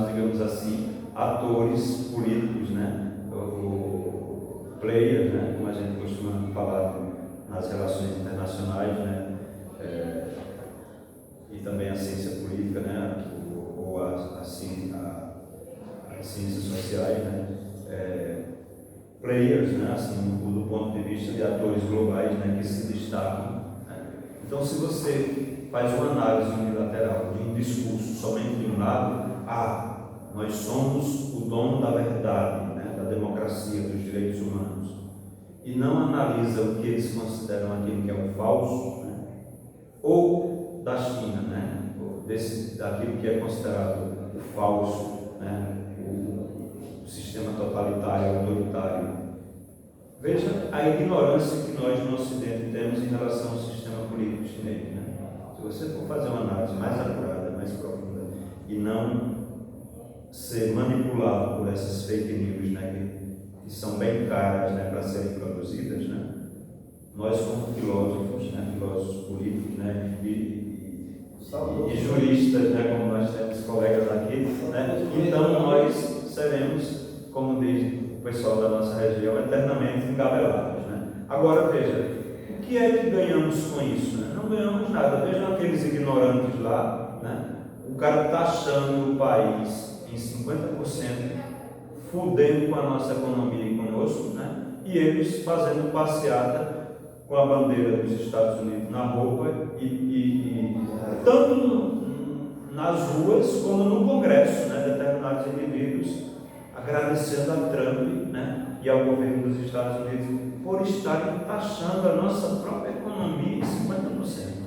digamos assim, atores políticos, né, o players, né, como a gente costuma falar nas relações internacionais, né, e também a ciência política, né, ou as ciências sociais, né, players, né, assim, do ponto de vista de atores globais, né, que se destacam. Né. Então, se você faz uma análise unilateral de um discurso somente de um lado, nós somos o dono da verdade, né, da democracia, dos direitos humanos, e não analisa o que eles consideram aquilo que é o falso, né, ou da China, né, daquilo que é considerado o falso, né, o sistema totalitário, autoritário. Veja a ignorância que nós no Ocidente temos em relação ao sistema político chinês. Né? Se você for fazer uma análise mais apurada, mais profunda, e não ser manipulado por essas fake news, né, que são bem caras, né, para serem produzidas, né, nós como filósofos, né, filósofos políticos, né, e juristas, né, como nós temos colegas aqui, né, então nós seremos, como diz o pessoal da nossa região, eternamente engabelados. Né? Agora veja, o que é que ganhamos com isso? Né? Não ganhamos nada. Vejam aqueles ignorantes lá, né? O cara taxando o país em 50%, fudendo com a nossa economia e conosco, né? E eles fazendo passeata com a bandeira dos Estados Unidos na roupa tanto nas ruas como no Congresso, né? Determinados indivíduos agradecendo a Trump, né? E ao governo dos Estados Unidos por estarem taxando a nossa própria economia em 50%.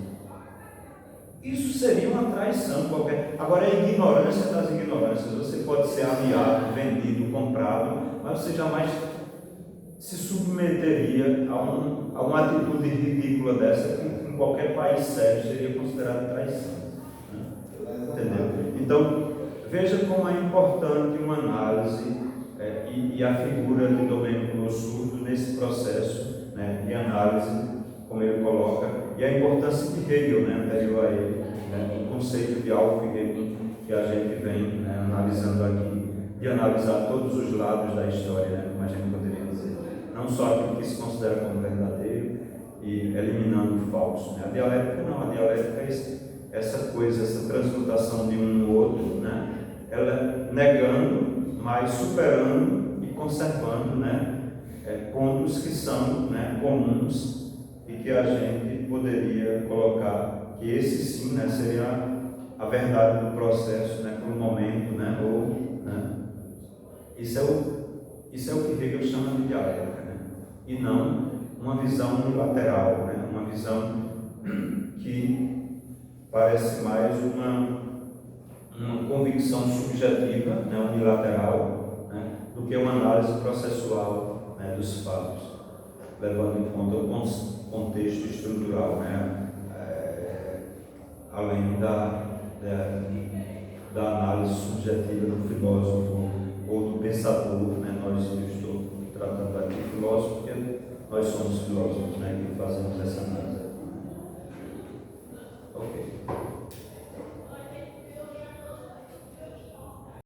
Isso seria uma traição qualquer. Agora, a ignorância das ignorâncias. Você pode ser aliado, vendido, comprado, mas você jamais se submeteria a uma atitude ridícula dessa que em qualquer país sério seria considerada traição. Né? Entendeu? Então, veja como é importante uma análise e a figura de Domênico Grossurdo nesse processo, né, de análise, como ele coloca, e a importância de Hegel, né, anterior a ele, né, o conceito de Aufhebung que a gente vem, né, analisando aqui, de analisar todos os lados da história, né, como a gente poderia dizer, não só aquilo que se considera como verdadeiro e eliminando o falso. Né. A dialética não, a dialética é essa coisa, essa transmutação de um no outro, né, ela negando, mas superando e conservando, né, pontos que são, né, comuns e que a gente poderia colocar que esse sim, né, seria a verdade do processo, né, por um momento, né, ou, né, isso é o que Hegel chama de dialética, né, e não uma visão unilateral, né, uma visão que parece mais uma convicção subjetiva, né, unilateral, né, do que uma análise processual, né, dos fatos, levando em conta o contexto estrutural, né, além da análise subjetiva do filósofo ou do pensador. Né, eu estou tratando aqui de filósofo porque nós somos filósofos, né, que fazemos